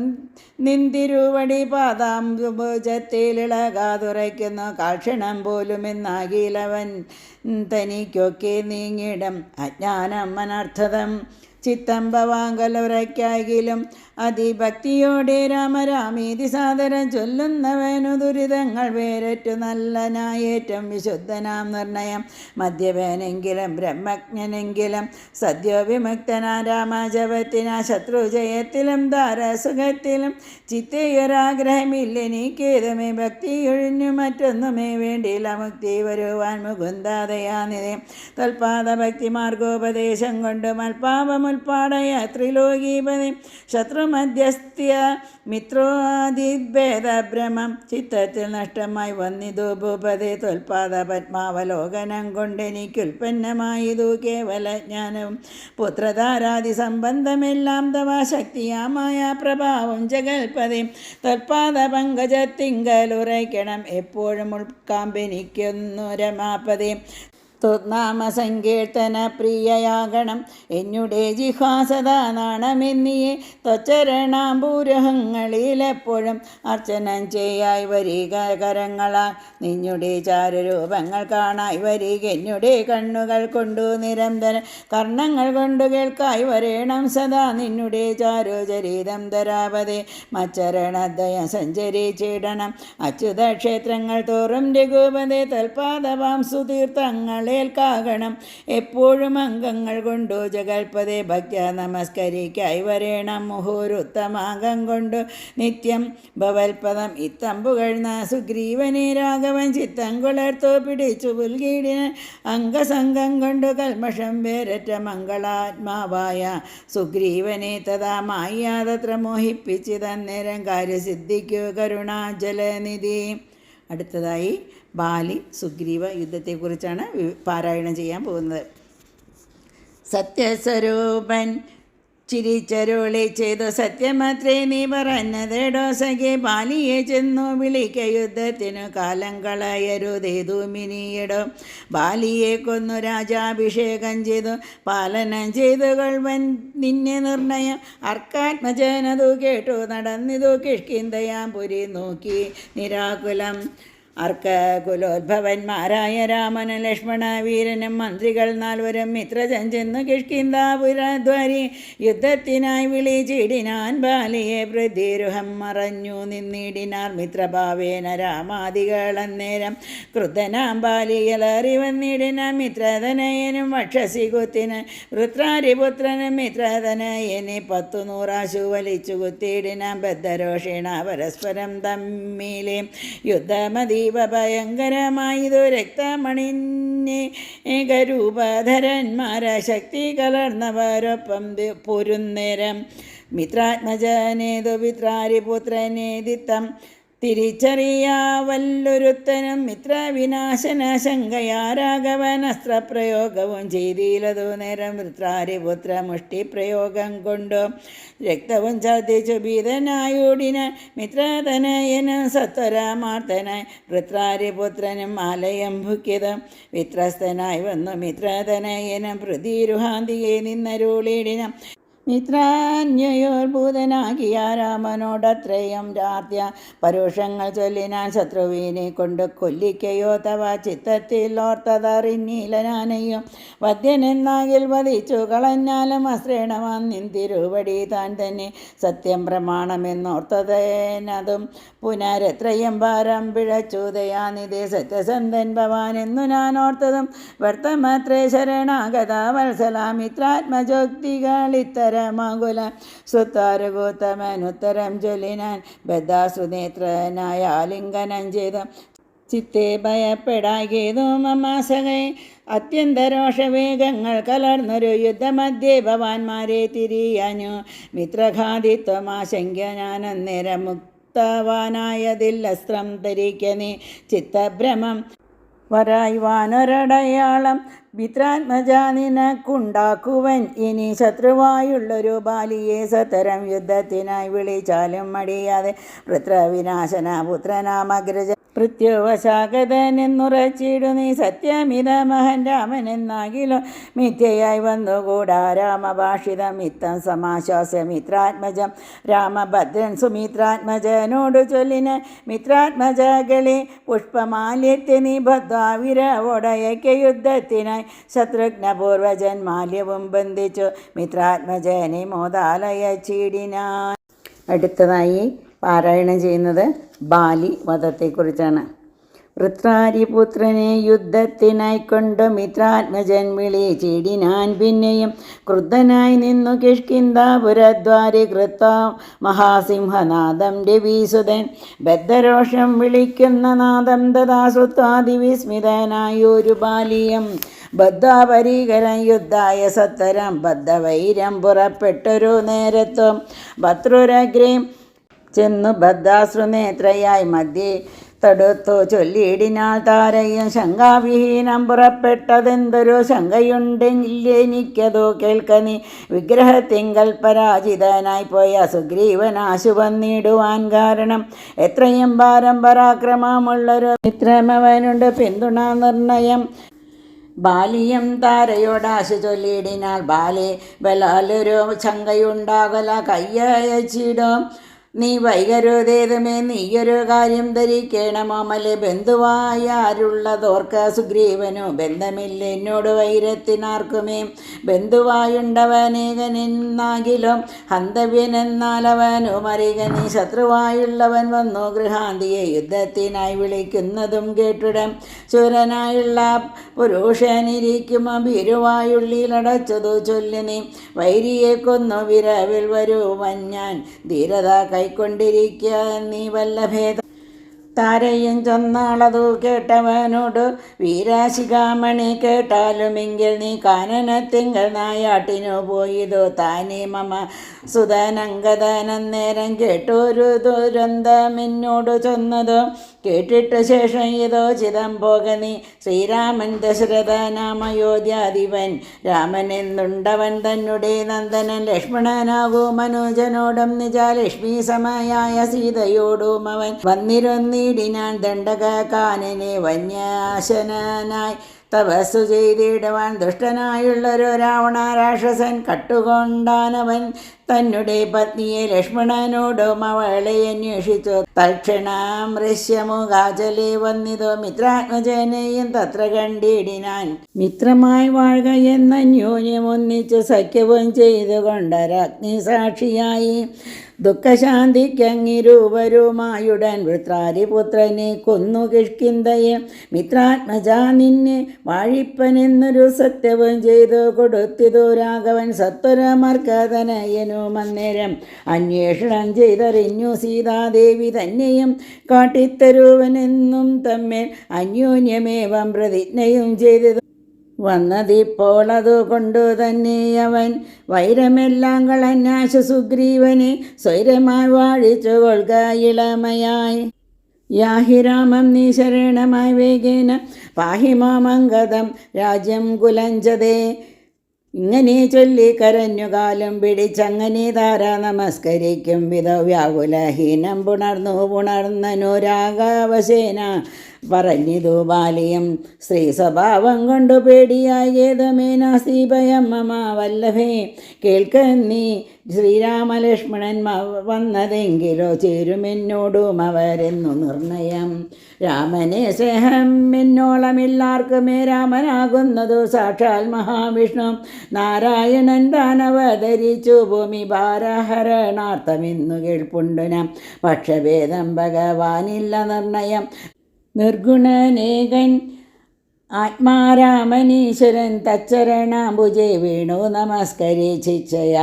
നിന്തിരുവടി പാദാംബുജത്തിലിളകാതുറയ്ക്കുന്നു കാക്ഷണം പോലുമെന്നാകിലവൻ തനിക്കൊക്കെ നീങ്ങിടം അജ്ഞാനം അനർത്ഥതം ചിത്തം ഭവാങ്കലുറയ്ക്കാകിലും അതിഭക്തിയോടെ രാമരാമീതി സാദരം ചൊല്ലുന്നവനു ദുരിതങ്ങൾ വേരറ്റു നല്ലനായേറ്റം വിശുദ്ധനാം നിർണയം മദ്യപനെങ്കിലും ബ്രഹ്മജ്ഞനെങ്കിലും സദ്യോ വിമുക്തനാ രാമജപത്തിനാ ശത്രുജയത്തിലും ധാരസുഖത്തിലും ചിത്തയൊരാഗ്രഹമില്ലെനിക്കേതുമേ ഭക്തിയൊഴിഞ്ഞു മറ്റൊന്നുമേ വേണ്ടിയില്ല മുക്തി വരുവാൻ മുകുന്ദാദയാനിതേ തൽപാദ ഭക്തി മാർഗോപദേശം കൊണ്ട് മൽപാപമുൽപ്പാടയ ത്രിലോകീപതി ശത്രു മധ്യസ്ഥ്യ മിത്രോദിഭേദഭ്രമം ചിത്തത്തിൽ നഷ്ടമായി വന്നിതു ഭൂപതേ തൊൽപാദ പത്മാവലോകനം കൊണ്ടെനിക്കുൽപ്പന്നമായതു കേവല ജ്ഞാനവും പുത്രധാരാദി സംബന്ധമെല്ലാം തവ ശക്തിയാമായ പ്രഭാവം ജഗൽപതി തൊൽപാദ പങ്കജത്തിങ്കലുറയ്ക്കണം എപ്പോഴും ഉൾക്കാമ്പെനിക്കൊന്നു രമാപതി ത്വനാമ സങ്കീർത്തന പ്രിയയാകണം എന്നുടെ ജിഹാസദാ നാണമെന്നിയെ ത്വച്ചരണാംബൂരഹങ്ങളിലെപ്പോഴും അർച്ചനം ചെയ്യായി വരിക കരങ്ങളാൽ നിന്നുടെ ചാരുരൂപങ്ങൾ കാണായി വരിക എന്നുടെ കണ്ണുകൾ കൊണ്ടു നിരന്തരം കർണങ്ങൾ കൊണ്ടു കേൾക്കായി വരേണം സദാ നിന്നുടെ ചാരുചരിതം ധരാപതേ മച്ചരണദ്വയം സഞ്ചരിച്ചിടണം അച്യുത ക്ഷേത്രങ്ങൾ തോറും രഘുപതേ തൽപാദവാം സുതീർത്ഥങ്ങൾ േൽക്കാകണം എപ്പോഴും അംഗങ്ങൾ കൊണ്ടു ജഗൽപതേ ഭക്യ നമസ്കരിക്കായി വരേണം മുഹൂരുത്തമാകം കൊണ്ടു നിത്യം ഭവൽപദം ഇത്തം പുകഴ്ന്ന സുഗ്രീവനെ രാഘവൻ ചിത്തം കുളർത്തു പിടിച്ചു പുൽകീടിന് അംഗസംഗം കൊണ്ടു കൽമഷം വേരറ്റ മംഗളാത്മാവായ സുഗ്രീവനെ തഥാ മായ്യാതത്ര മോഹിപ്പിച്ചിതന്നേരം കാര്യസിദ്ധിക്കു കരുണാജലനിധി. അടുത്തതായി ബാലി സുഗ്രീവ യുദ്ധത്തെക്കുറിച്ചാണ് പാരായണം ചെയ്യാൻ പോകുന്നത്. സത്യസ്വരൂപൻ ചിരിച്ചരുളി ചെയ്തു സത്യമത്രേ നീ പറഞ്ഞതേടോ സഖേ ബാലിയെ ചെന്നു വിളിക്ക യുദ്ധത്തിനു കാലം കളയരുതേതു മിനിയിടോ ബാലിയെ കൊന്നു രാജാഭിഷേകം ചെയ്തു പാലനം ചെയ്തു കൊൾവൻ നിന്നെ നിർണയം അർക്കാത്മജനതു കേട്ടു നടന്നിതു കിഷ്കിന്തയാം പുരി നോക്കി നിരാകുലം അർക്കകുലോദ്ഭവന്മാരായ രാമനും ലക്ഷ്മണ വീരനും മന്ത്രികൾ നാൽവരും മിത്രജൻ ചെന്നു കിഷ്കിന്താപുരദ്വാരി യുദ്ധത്തിനായി വിളിച്ചിടിനാൻ ബാലിയെ പ്രതിരുഹം മറഞ്ഞു നിന്നിടിനാർ മിത്രഭാവേന രാമാദികൾ അന്നേരം ക്രുദ്ധനാം ബാലിയലറി വന്നിടിനാൻ മിത്രതനയനും വക്ഷസി കുത്തിന് വൃത്രാരിപുത്രനും മിത്രതനയനെ 100 വലിച്ചു കുത്തിയിടിനാൻ ബദ്ധരോഷേണ പരസ്പരം തമ്മിലെ യുദ്ധമതി ഭയങ്കരമായതു രക്തമണിഞ്ഞ് ഏകരൂപധരന്മാര ശക്തി കലർന്നവരൊപ്പം പൊരുന്നേരം മിത്രാത്മജനേതു മിത്രാരിപുത്രനേതിത്തം തിരിച്ചറിയാവല്ലൊരുത്തനും മിത്രവിനാശന ശങ്കയാ രാഘവൻ അസ്ത്രപ്രയോഗവും ചെയ്തില്ലതു നേരം വൃത്രാരിപുത്ര മുഷ്ടിപ്രയോഗം കൊണ്ടു രക്തവും ഛർദ്ദിച്ചു ഭീതനായോടിനാൻ മിത്രതനയനും സത്വരാമാർത്തനായി വൃത്രാരിപുത്രനും ആലയം ഭുക്കിതം വിത്രസ്തനായി വന്നു മിത്രതനയനും പ്രതിരുഹാന്തിയെ നിന്നരുളിടിനം മിത്രാന്യോർഭൂതനാകിയ രാമനോടത്രയും രാത്യ പരുഷങ്ങൾ ചൊല്ലിനാൻ ശത്രുവിനെ കൊണ്ട് കൊല്ലിക്കയോ തവ ചിത്തത്തിൽ ഓർത്തതറിഞ്ഞീലനാനയും വധ്യനെന്നാകിൽ വധിച്ചു കളഞ്ഞാലും അശ്രേണമാൻ നിന്തിരുവടി താൻ തന്നെ സത്യം പ്രമാണമെന്നോർത്തതേനതും പുനരെത്രയും ഭാരം പിഴച്ചു ദയാനിധേ സത്യസന്ധൻ ഭവാൻ എന്നു ഞാൻ ഓർത്തതും വ്യർത്ഥമത്രേ ശരണാഗത വത്സല മിത്രാത്മജോക്തികൾ ഇത്തരം പരമകുല സുത്താരഗോത്തമനുത്തരം ചൊല്ലിനാൻ ബദ്ധാസുനേത്രനായ ആലിംഗനം ചെയ്തു ചിത്തെ ഭയപ്പെടാകേതു മമാസകെ അത്യന്തരോഷവേഗങ്ങൾ കലർന്നൊരു യുദ്ധമധ്യേ ഭവാന്മാരെ തിരിയാഞ്ഞു മിത്രഘാതിത്വമാശങ്ക ഞാനന്നേരം മുക്തവാനായതില്ലസ്ത്രം ധരിക്കനീ ചിത്തഭ്രമം വരായ്വാനൊരടയാളം മിത്രാത്മജ നിനക്കുണ്ടാക്കുവൻ ഇനി ശത്രുവായുള്ളൊരു ബാലിയെ സത്തരം യുദ്ധത്തിനായി വിളിച്ചാലും മടിയാതെ വൃത്രവിനാശന പുത്രനാമഗ്രജ പൃഥ്വശാഗതനെന്നുറച്ചിടു നീ സത്യമിത മഹൻ രാമനെന്നാകിലോ മിഥ്യയായി വന്നുകൂടാ രാമഭാഷിതം മിത്തം സമാശ്വാസമിത്രാത്മജം രാമഭദ്രൻ സുമിത്രാത്മജനോടു ചൊല്ലിന് മിത്രാത്മജകളെ പുഷ്പമാല്യത്തെ നീ ഭദ്വാവിരവോടയക്ക യുദ്ധത്തിനായി ശത്രുഘ്നപൂർവജൻ മാല്യവും ബന്ധിച്ചു മിത്രാത്മജനെ മോദാലയ ചീടിനാൻ. അടുത്തതായി പാരായണം ചെയ്യുന്നത് ബാലി വധത്തെക്കുറിച്ചാണ്. വൃത്രാരിപുത്രനെ യുദ്ധത്തിനായിക്കൊണ്ട് മിത്രാത്മജൻ വിളിച്ചിടിനാൻ പിന്നെയും ക്രുദ്ധനായി നിന്നു കിഷ്കിന്ധാപുരദ്വാരി കൃത്ത മഹാസിംഹനാദം രവീസുതൻ ബദ്ധരോഷം വിളിക്കുന്ന നാദം ദദാസുത്വാദിവിസ്മിതനായൊരു ബാലിയം ബദ്ധാപരീകരം യുദ്ധായ സത്തരം ബദ്ധവൈരം പുറപ്പെട്ടൊരു നേരത്വം ഭദ്രുരഗ്രേം ചെന്നു ബദ്ധാശ്രുനേത്രയായി മധ്യേ തടുത്തു ചൊല്ലിയിടിനാൾ താരയും ശങ്കാവിഹീനം പുറപ്പെട്ടതെന്തൊരു ശങ്കയുണ്ടെങ്കിലെനിക്കതോ കേൾക്കനി വിഗ്രഹത്തിങ്കൽ പരാജിതനായി പോയ സുഗ്രീവനാശു വന്നിടുവാൻ കാരണം എത്രയും ഭാരം പരാക്രമമുള്ളൊരു മിത്രമവനുണ്ട് പിന്തുണ നിർണയം ബാലിയം താരയോടാശു ചൊല്ലിയിടിനാൾ ബാലെ ബലാലൊരു ശങ്കയുണ്ടാകല കയ്യയച്ചിടും നീ വൈകരുതേതുമേ നീയൊരു കാര്യം ധരിക്കണമോമലെ ബന്ധുവായാരുള്ളതോർക്ക സുഗ്രീവനു ബന്ധമില്ല എന്നോട് വൈരത്തിനാർക്കുമേ ബന്ധുവായുണ്ടവനേകനെന്നാകിലും ഹന്തവ്യനെന്നാലവനു മറിക നീ ശത്രുവായുള്ളവൻ വന്നു ഗൃഹാന്തിയെ യുദ്ധത്തിനായി വിളിക്കുന്നതും കേട്ടിടം ശൂരനായുള്ള പുരുഷനിരിക്കുമോ ഭീരുവായുള്ളിലടച്ചതു ചൊല്ലി നീ വൈരിയെ കൊന്നു വിരവിൽ വരുവൻ ഞാൻ ധീരത കൈക്കൊണ്ടിരിക്കുക നീ വല്ലഭേദം താരയും ചൊന്നാളതു കേട്ടവനോട് വീരാശികാമണി കേട്ടാലുമെങ്കിൽ നീ കാനനത്തിങ്കൽ നായാട്ടിനു പോയതോ താനേ മമ സുതനങ്കതനന്നേരം കേട്ടൊരു ദുരന്തമെന്നോട് ചൊന്നതോ കേട്ടിട്ട് ശേഷം ഇതോ ചിതം പോക നീ ശ്രീരാമൻ ദശരഥനാമയോധ്യാധിപൻ രാമനെന്നുണ്ടവൻ തന്നെ നന്ദനൻ ലക്ഷ്മണനാകൂ മനോജനോടും നിജ ലക്ഷ്മി സമയായ സീതയോടും അവൻ വന്നിരുന്നിടിനാൻ ദണ്ഡക കാനനെ വന്യാശനായി തപസ്സു ചെയ്തിടുവാൻ ദുഷ്ടനായുള്ളൊരു രാവണ രാക്ഷസൻ കട്ടുകൊണ്ടാനവൻ തന്നെ പത്നിയെ ലക്ഷ്മണനോടും അവളെ അന്വേഷിച്ചു തൽക്ഷണം ഋഷ്യമുഖാചലെ വന്നിതോ മിത്രാത്മജനെയും തത്ര കണ്ടിടിനാൻ മിത്രമായി വാഴുക എന്ന അന്യോന്യം ഒന്നിച്ചു സഖ്യവും ചെയ്തുകൊണ്ടൊരഗ്നി സാക്ഷിയായി ദുഃഖശാന്തിക്കങ്ങിരുവരുമായുടൻ വൃത്രാരിപുത്രനെ കൊന്നു കിഷ്കിന്ധയെ മിത്രാത്മജ നിന്നെ വാഴിപ്പനെന്നൊരു സത്യവും ചെയ്തു കൊടുത്തിതു രാഘവൻ സത്വരമർക്കതനയനും അന്നേരം അന്വേഷണം ചെയ്തറിഞ്ഞു സീതാദേവി തന്നെയും കാട്ടിത്തരുവനെന്നും തമ്മിൽ അന്യോന്യമേവം പ്രതിജ്ഞയും ചെയ്തത് വന്നതിപ്പോൾ അതുകൊണ്ടു തന്നെ അവൻ വൈരമെല്ലാം കളഞ്ഞാശു സുഗ്രീവനെ സ്വൈരമായി വാഴിച്ചു കൊള്ളുക ഇളമയായി യാഹിരാമം നീ ശരണമായി വേഗേന പാഹിമാമംഗതം രാജ്യം കുലഞ്ചതേ ഇങ്ങനെ ചൊല്ലി കരഞ്ഞുകാലം പിടിച്ചങ്ങനെ താര നമസ്കരിക്കും വിധ വ്യാകുലഹീനം പുണർന്നനുരാഗാവശേന പറഞ്ഞിതു ബാലിയം സ്ത്രീ സ്വഭാവം കൊണ്ടു പേടിയായേതുമേനാസ്തി ഭയം മമ വല്ലഭേ കേൾക്കന്നീ ശ്രീരാമലക്ഷ്മണൻ വന്നതെങ്കിലോ ചേരുമെന്നോടും അവരെന്നു നിർണയം രാമനെ സ്നേഹം എന്നോളമില്ലാർക്കുമേ രാമനാകുന്നതു സാക്ഷാൽ മഹാവിഷ്ണു നാരായണൻ താനവതരിച്ചു ഭൂമി ഭാരഹരണാർത്ഥമെന്നു കേൾപ്പുണ്ടു നാം പക്ഷഭേദം ഭഗവാനില്ല നിർണയം നിർഗുണനേകൻ ആത്മാരാമനീശ്വരൻ തച്ചരണാംബുജെ വീണു നമസ്കരിച്ചിച്ചയ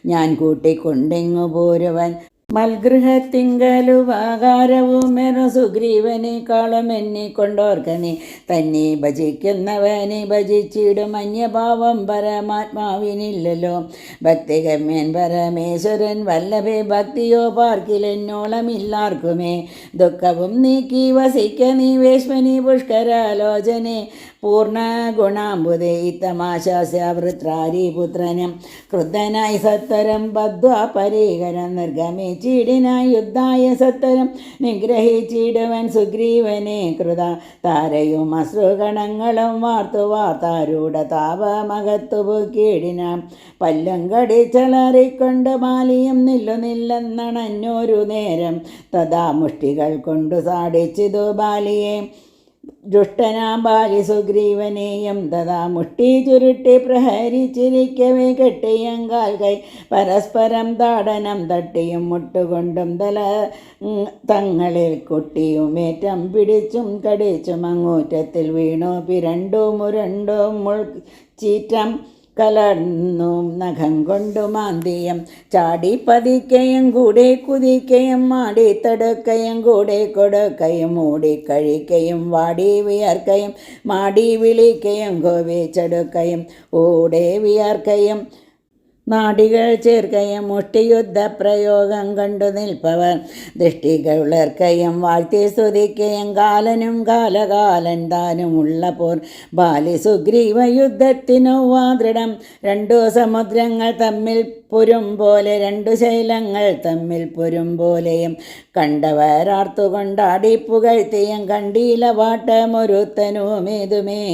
ഞാൻ കൂട്ടിക്കൊണ്ടിങ്ങു പോരുവൻ. മൽഗൃഹത്തിങ്കലുപകാരവുമെറു സുഗ്രീവനേക്കാളും എണ്ണിക്കൊണ്ടോർക്ക നീ. തന്നെ ഭജിക്കുന്നവനെ ഭജിച്ചിടും അന്യഭാവം പരമാത്മാവിനില്ലല്ലോ. ഭക്തിഗമ്യൻ പരമേശ്വരൻ വല്ലഭേ ഭക്തിയോ പാർക്കിലെന്നോളമില്ലാർക്കുമേ. ദുഃഖവും നീക്കി വസിക്ക നീ വേശ്മനി പുഷ്കരാലോചനെ. പൂർണ്ണ ഗുണാംബുദേ ഇത്തമാശാസ്യ വൃത്രാരിപുത്രനും ക്രുദ്ധനായി സത്വരം ബദ്ധ്വാ പരീകരം നിർഗമിച്ചിടിനായി യുദ്ധായ സത്വരം നിഗ്രഹിച്ചിടുവൻ സുഗ്രീവനെ കൃത. താരയും അശ്രുഗണങ്ങളും വാർത്തു വാർത്താരൂഢ താപമകത്തു പൊക്കിയിടിനാം. പല്ലും കടിച്ചളറിക്കൊണ്ട് ബാലിയും നില്ലെന്നണഞ്ഞൊരു നേരം തഥാ മുഷ്ടികൾ കൊണ്ടു സാടിച്ചിതു ബാലിയെ. ദുഷ്ടനാം ബാലി സുഗ്രീവനെയും തഥാ മുഷ്ടി ചുരുട്ടി പ്രഹരിച്ചിരിക്കവേ കെട്ടിയങ്കാൽ കൈ പരസ്പരം താടനം തട്ടിയും മുട്ടുകൊണ്ടും തങ്ങളിൽ കുട്ടിയുമേറ്റം പിടിച്ചും കടിച്ചും അങ്ങൂറ്റത്തിൽ വീണു പിരണ്ടും മുരണ്ടും മുൾച്ചീറ്റം കലർന്നു നഖം കൊണ്ടു മാന്തിയം. ചാടി പതിക്കയും കൂടെ കുതിക്കയും മാടി തടുക്കയും കൂടെ കൊടുക്കയും മൂടിക്കഴിക്കയും വാടി വിയർക്കയും മാടി വിളിക്കയും ഗോവിച്ചെടുക്കയും ഓടെ വിയർക്കയും നാടികൾ ചേർക്കയും മുഷ്ടിയുദ്ധ പ്രയോഗം കണ്ടു നിൽപ്പവർ ദൃഷ്ടികൾ ഉളർക്കയും വാഴ്ത്തി സ്തുതിക്കയും കാലനും കാലകാലൻ താനുമുള്ള പോർ. ബാലി സുഗ്രീവ യുദ്ധത്തിനു വാദൃഢം. രണ്ടു സമുദ്രങ്ങൾ തമ്മിൽ പുരും പോലെ രണ്ടു ശൈലങ്ങൾ തമ്മിൽ പുരും പോലെയും കണ്ടവരാർത്തുകൊണ്ടാടി പുകഴ്ത്തിയും കണ്ടീല വാട്ടമൊരുത്തനുമേതുമേ.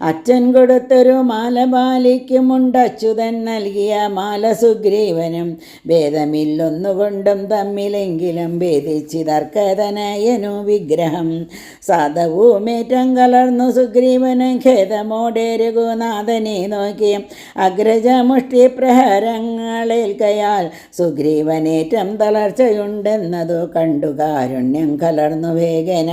അച്ഛൻ കൊടുത്തൊരു മാല ബാലിക്കുമുണ്ടച്യുതൻ നൽകിയ മാല സുഗ്രീവനും. ഭേദമില്ലൊന്നുകൊണ്ടും തമ്മിലെങ്കിലും ഭേദിച്ചിതർക്കതനയനു വിഗ്രഹം. സാധവുമേറ്റം കലർന്നു സുഗ്രീവനും ഖേദമോടെ രഘുനാഥനെ നോക്കിയും അഗ്രജമുഷ്ടി പ്രഹരങ്ങളേൽക്കയാൽ സുഗ്രീവനേറ്റം തളർച്ചയുണ്ടെന്നതു കണ്ടു കാരുണ്യം കലർന്നു വേഗന.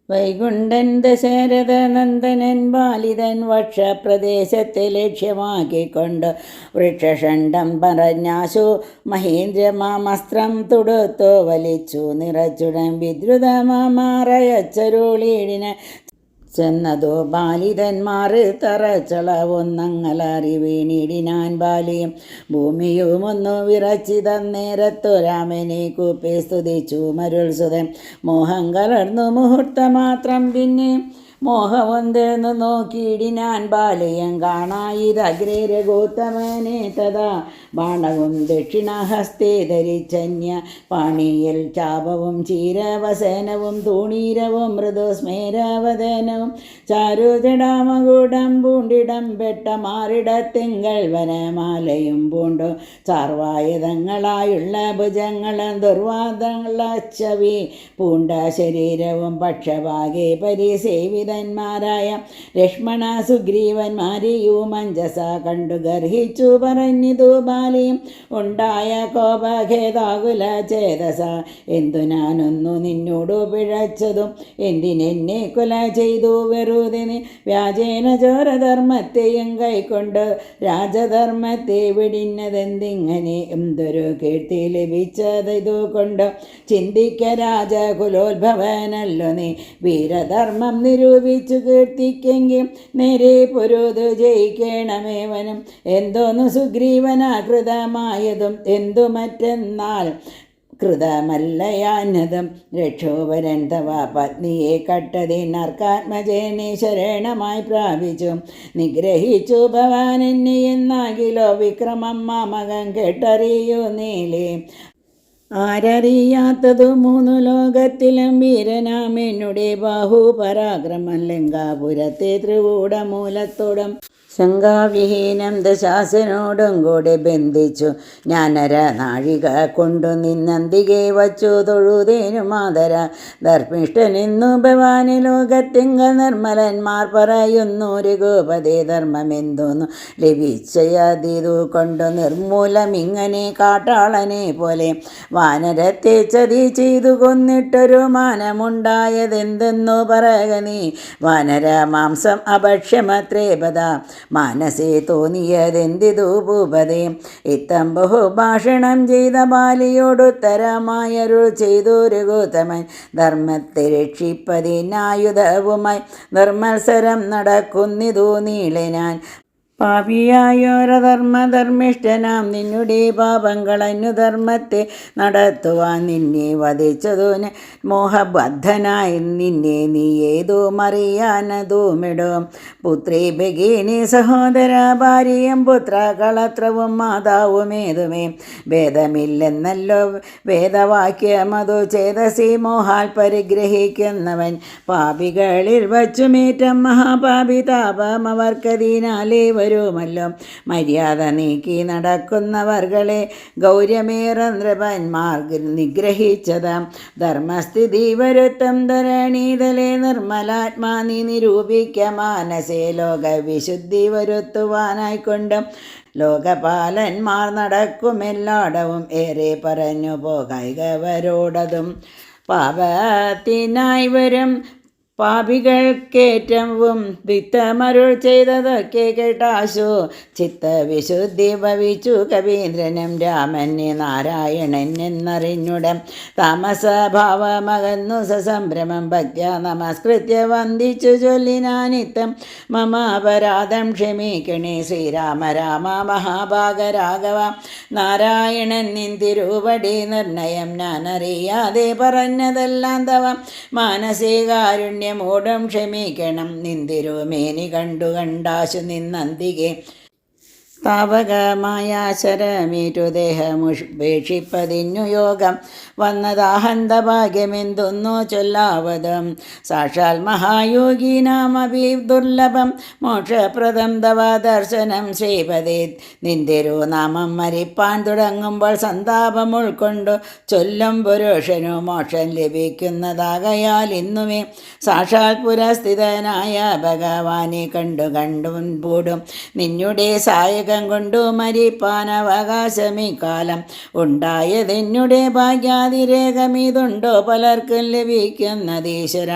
വൈകുണ്ഠൻ ദശരഥ നന്ദനൻ ബാലിതൻ വക്ഷപ്രദേശത്തെ ലക്ഷ്യമാക്കിക്കൊണ്ട് വൃക്ഷഷണ്ഡം പറഞ്ഞാശു മഹേന്ദ്രമാമസ്ത്രം തുടുത്തു വലിച്ചു നിറച്ചുടൻ വിദ്രുതമാറയച്ചരുളീടിന് ചെന്നതോ ബാലിതന്മാർ തറച്ചളവൊന്നങ്ങളറി വീണിടിനാൻ. ബാലിയും ഭൂമിയുമൊന്നു വിറച്ചിതന്നേരത്തു രാമനെ കൂപ്പി സ്തുതിച്ചു മരുൾസുതൻ. മോഹം കലർന്നു മുഹൂർത്തമാത്രം പിന്നെ മോഹമൊന്തെന്നു നോക്കിയിടിനാൻ. ബാലയം കാണായിതഗ്രേ രഘുത്തമനെ തഥാ ബാണവും ദക്ഷിണഹസ്തേ ധരിച്ചന്യ പാണിയിൽ ചാപവും ചീരവസനവും തൂണീരവും മൃദുസ്മേരവദനവും ചാരുജടാമകൂടം പൂണ്ടിടം പെട്ട മാറിടത്തിങ്കൾ വനമാലയും പൂണ്ടു ചാർവായുധങ്ങളായുള്ള ഭുജങ്ങളും ദുർവാദങ്ങളച്ചവി പൂണ്ട ശരീരവും പക്ഷഭാഗേ പരിസേവിത ന്മാരായ ലക്ഷ്മണ സുഗ്രീവന്മാരെയും മഞ്ജസ കണ്ടു ഗർഹിച്ചു പറഞ്ഞിതു ബാലിയും ഉണ്ടായ കോപഖേദാകുല ചേതസ. എന്തു ഞാനൊന്നു നിന്നോടു പിഴച്ചതും എന്തിനെന്നെ കൊല ചെയ്തു വെറുതെ വ്യാജേന ചോരധർമ്മത്തെയും കൈക്കൊണ്ട് രാജധർമ്മത്തെ വിടിഞ്ഞതെന്തിങ്ങനെ എന്തൊരു കീർത്തി ലഭിച്ചതിതു കൊണ്ട് ചിന്തിക്ക രാജകുലോത്ഭവനല്ലോ നീ. വീരധർമ്മം നിരൂപിച്ചു കീർത്തിക്കെങ്കിൽ നേരെ പൊരുതു ജയിക്കണമേവനും. എന്തോന്നു സുഗ്രീവനാകൃതമായതും എന്തു മറ്റെന്നാൽ കൃതമല്ലയാന്നതും. രക്ഷോപരൻ തവ പത്നിയെ കട്ടതിനർക്കാത്മജനെ ശരണമായി പ്രാപിച്ചു നിഗ്രഹിച്ചു ഭവാൻ എന്നെ എന്നാകിലോ വിക്രമം മാമകം കേട്ടറിയൂ നീലേ. ആരറിയാത്തതു മൂന്നു ലോകത്തിലും വീരനാമെന്നുടെ ബാഹുപരാക്രമം ലങ്കാപുരത്തെ ത്രികൂടമൂലത്തോടും ശങ്കാവിഹീനം ദശാസനോടും കൂടെ ബന്ധിച്ചു ഞാനര നാഴിക കൊണ്ടു നിന്നന്തികെ വച്ചു തൊഴുതേനു മാതര. ധർമ്മിഷ്ഠനെന്നു ഭവാനി ലോകത്തിങ്ക നിർമ്മലന്മാർ പറയുന്നു രഘുപതേ ധർമ്മമെന്തോന്നു ലഭിച്ചയതിതു കൊണ്ടു നിർമൂലമിങ്ങനെ കാട്ടാളനെ പോലെ വാനരത്തെ ചതി ചെയ്തു കൊന്നിട്ടൊരു മാനമുണ്ടായതെന്തെന്നു പറക നീ. വാനര മാംസം അഭക്ഷ്യമത്രേ പദ മനസ്സേ തോന്നിയതെന്തിതു ഭൂപതേ. ഇത്തം ബഹുഭാഷണം ചെയ്ത ബാലിയോടുത്തരമായരുൾ ചെയ്തൊരു ഗൗതമൻ ധർമ്മത്തെ രക്ഷിപ്പതിനായുധവുമായി നിർമ്മത്സരം നടക്കുന്നിതു നീളനാൻ. പാപിയായോരധർമ്മധർമ്മിഷ്ഠനാം നിന്നുടെ പാപങ്ങളന്നു ധർമ്മത്തെ നടത്തുവാൻ നിന്നെ വധിച്ചതുന് മോഹബദ്ധനായി നിന്നെ നീ ഏതോ മറിയാനതുമിടും. പുത്രി ഭഗിനി സഹോദര ഭാര്യയും പുത്ര കളത്രവും മാതാവുമേതുമേ ഭേദമില്ലെന്നല്ലോ വേദവാക്യമതു ചേതസി മോഹാൽ പരിഗ്രഹിക്കുന്നവൻ. പാപികളിൽ വച്ചുമേറ്റം മഹാപാപി താപം അവർക്കതിനാലേ വരുമല്ലോ. മര്യാദ നീക്കി നടക്കുന്നവർകളെ ഗൗര്യമേറ നൃപന്മാർ നിഗ്രഹിച്ചതാം ധർമ്മസ്ഥിതി വരുത്തം ധരണീതലെ നിർമ്മലാത്മാ നീ നിരൂപിക്ക മാനസേ ലോകവിശുദ്ധി വരുത്തുവാനായിക്കൊണ്ടും ലോകപാലന്മാർ നടക്കുമെല്ലാടവും ഏറെ പറഞ്ഞു പോകൈകവരോടതും. പാപത്തിനായി വരും പാപികൾക്കേറ്റവും വിത്തമരുൾ ചെയ്തതൊക്കെ കേട്ടാശു ചിത്തവിശുദ്ധി ഭവിച്ചു കവീന്ദ്രനും രാമനെ നാരായണൻ എന്നറിഞ്ഞുടൻ. താമസഭാവമകന്നു സസംഭ്രമം ഭക്ത്യ നമസ്കൃത്യ വന്ദിച്ചു ചൊല്ലിനാനിത്തം മമാപരാധം ക്ഷമിക്കണേ ശ്രീരാമ രാമ മഹാഭാഗരാഘവ. നാരായണൻ നിന്തിരുവടി നിർണയം ഞാനറിയാതെ പറഞ്ഞതെല്ലാം തവ മാനസേ കാരുണ്യ മൂടം ക്ഷമിക്കണം. നിന്തിരുമേനി കണ്ടു കണ്ടാശു നിന്നന്തികെ താവകമായ ശരമേറ്റു ദേഹമുപേക്ഷിപ്പതിന്നു യോഗം വന്നതാഹന്ത ഭാഗ്യമെന്തൊന്നു ചൊല്ലാവതും. സാക്ഷാൽ മഹായോഗീനാമപി ദുർലഭം മോക്ഷപ്രദം തവ ദർശനം ശ്രീപദേ. നിന്തിരു നാമം മരിപ്പാൻ തുടങ്ങുമ്പോൾ സന്താപം ഉൾക്കൊണ്ടു ചൊല്ലും പുരുഷനു മോക്ഷം ലഭിക്കുന്നതാകയാൽ ഇന്നുമേ സാക്ഷാൽ പുരസ്ഥിതനായ ഭഗവാനെ കണ്ടും പൂടും നിന്നുടെ സായക കൊണ്ടു മരിപ്പാൻ അവകാശമിക്കാലം ഉണ്ടായതെന്നുടെ ഭാഗ്യാതിരേഖമിതുണ്ടോ പലർക്കും ലഭിക്കുന്നതീശ്വര.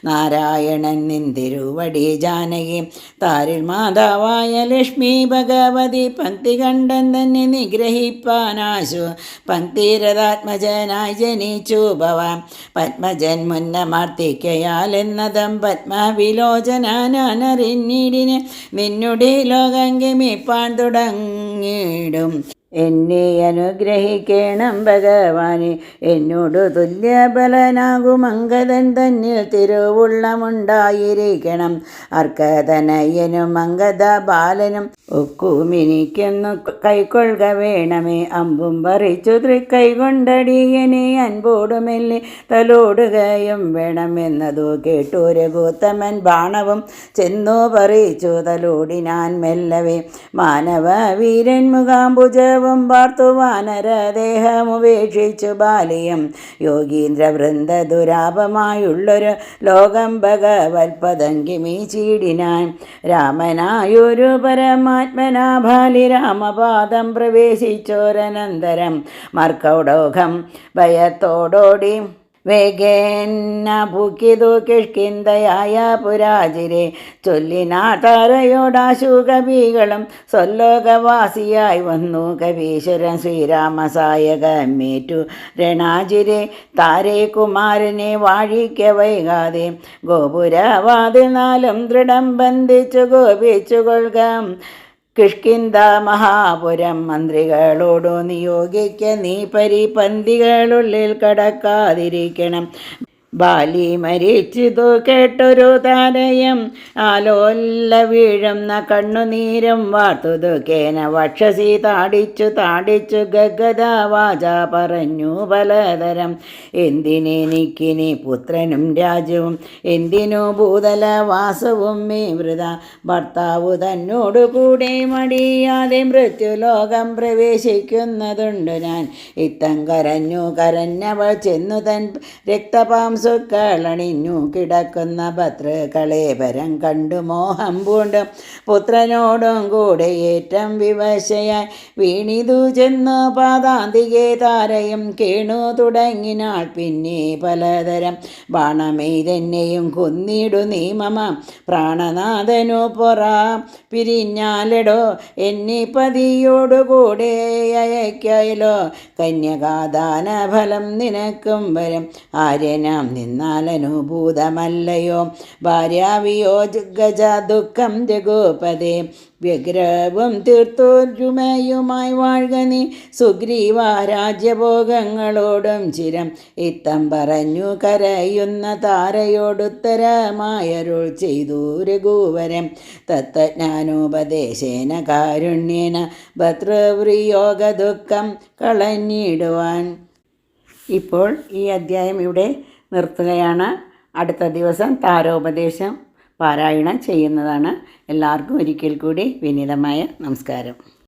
നാരായണൻ നിന്തിരുവടി ജാനകി താരിൽ മാതാവായ ലക്ഷ്മി ഭഗവതി പങ്ക്തി കണ്ടൻ തന്നെ നിഗ്രഹിപ്പാനാശു പങ്ക്തിരഥാത്മജനായി ജനിച്ചു ഭവാൻ. പത്മജൻ മുന്നമർത്തിക്കയാൽ എന്നതും പത്മവിലോചനാനറിഞ്ഞിടിന് നിന്നുടെ ലോകം ഗമിപ്പാൻ തുടങ്ങിടും. എന്നെ അനുഗ്രഹിക്കണം ഭഗവാനെ എന്നോടു തുല്യബലനാകും അങ്കദൻ തന്നിൽ തിരുവുള്ളമുണ്ടായിരിക്കണം. അർക്കതനയനും അങ്കദ ബാലനും ഒക്കുമിനിക്കുന്നു കൈക്കൊള്ളുക വേണമേ. അമ്പും പറിച്ചു തൃക്കൈ കൊണ്ടടിയനെ അൻപോടുമെല്ലെ തലോടുകയും വേണമെന്നതു കേട്ടു രഘുത്തമൻ ബാണവും ചെന്നു പറിച്ചു തലോടിനാൻ മെല്ലവേ. മാനവ വീരൻ മുഖാംബുജവും പാർത്തു വാനരദേഹമുപേക്ഷിച്ചു ബാലിയം യോഗീന്ദ്ര വൃന്ദ ദുരാപമായുള്ളൊരു ലോകം ഭഗവത്പദങ്കിമീ ചീടിനാൻ. രാമനായൊരു പരമാത്മനാ ബാലി രാമപാദം പ്രവേശിച്ചോരനന്തരം മർക്കൗടോഘം ഭയത്തോടോടി വേഗേന ഭൂക്കിതു കിഷ്കിന്തയായ പുരാജിരെ. ചൊല്ലിനാട്ടാരയോടാശു കവികളും സ്വല്ലോകവാസിയായി വന്നു കവീശ്വരൻ ശ്രീരാമസായകമേറ്റു രണാജിരെ. താരേ കുമാരനെ വാഴിക്ക വൈകാതെ ഗോപുരവാതിൽ നാലും ദൃഢം ബന്ധിച്ചു ഗോപിച്ചു കൊള്ളുക. കിഷ്കിന്ത മഹാപുരം മന്ത്രികളോടു നിയോഗിക്ക നീ പരിപന്തികളുള്ളിൽ കടക്കാതിരിക്കണം. ബാലി മരിച്ചതു കേട്ടൊരു താരയം ആലോല്ല വീഴുന്ന കണ്ണുനീരും വാർത്തു ദുഃഖേന വക്ഷസി താടിച്ചു ഗഗദാവാച പറഞ്ഞു പലതരം. എന്തിനെനിക്കിനി പുത്രനും രാജ്യവും എന്തിനു ഭൂതലവാസവും മേ വൃത. ഭർത്താവു തന്നോടു കൂടെ മടിയാതെ മൃത്യുലോകം പ്രവേശിക്കുന്നതുണ്ടു ഞാൻ. ഇത്തം കരഞ്ഞവൾ ചെന്നു തൻ രക്തപാംസ സുക്കളണിഞ്ഞു കിടക്കുന്ന ഭർതൃകളേവരം കണ്ടു മോഹം പൂണ്ടും പുത്രനോടും കൂടെ ഏറ്റം വിവശയായി വീണിതു ചെന്നു പാതാന്തികെ താരയും കേണു തുടങ്ങിനാൾ. പിന്നെ പലതരം ബാണമെയ്തെന്നെയും കൊന്നിടു നീ മമ പ്രാണനാഥനു പൊറാ പിരിഞ്ഞാലെടോ എന്നെ പതിയോടുകൂടെ അയക്കായലോ കന്യകാദാന ഫലം നിനക്കും വരും ആര്യനാം നിന്നാലനുഭൂതമല്ലയോ ഭാര്യാവിയോജഗജ ദുഃഖം രഘുപതേ വ്യഗ്രവും തീർത്തോരുമയുമായി വാഴ്ക നീ സുഗ്രീവ രാജ്യഭോഗങ്ങളോടും ചിരം ഇത്തം പറഞ്ഞു കരയുന്ന താരയോടുത്തരമായരുൾ ചെയ്തു രഘുവരം തത്വജ്ഞാനോപദേശേന കാരുണ്യേന ഭർതൃവിയോഗ ദുഃഖം കളഞ്ഞിടുവാൻ. ഇപ്പോൾ ഈ അധ്യായം ഇവിടെ നിർത്തുകയാണ്. അടുത്ത ദിവസം താരോപദേശം പാരായണം ചെയ്യുന്നതാണ്. എല്ലാവർക്കും ഒരിക്കൽ കൂടി വിനീതമായ നമസ്കാരം.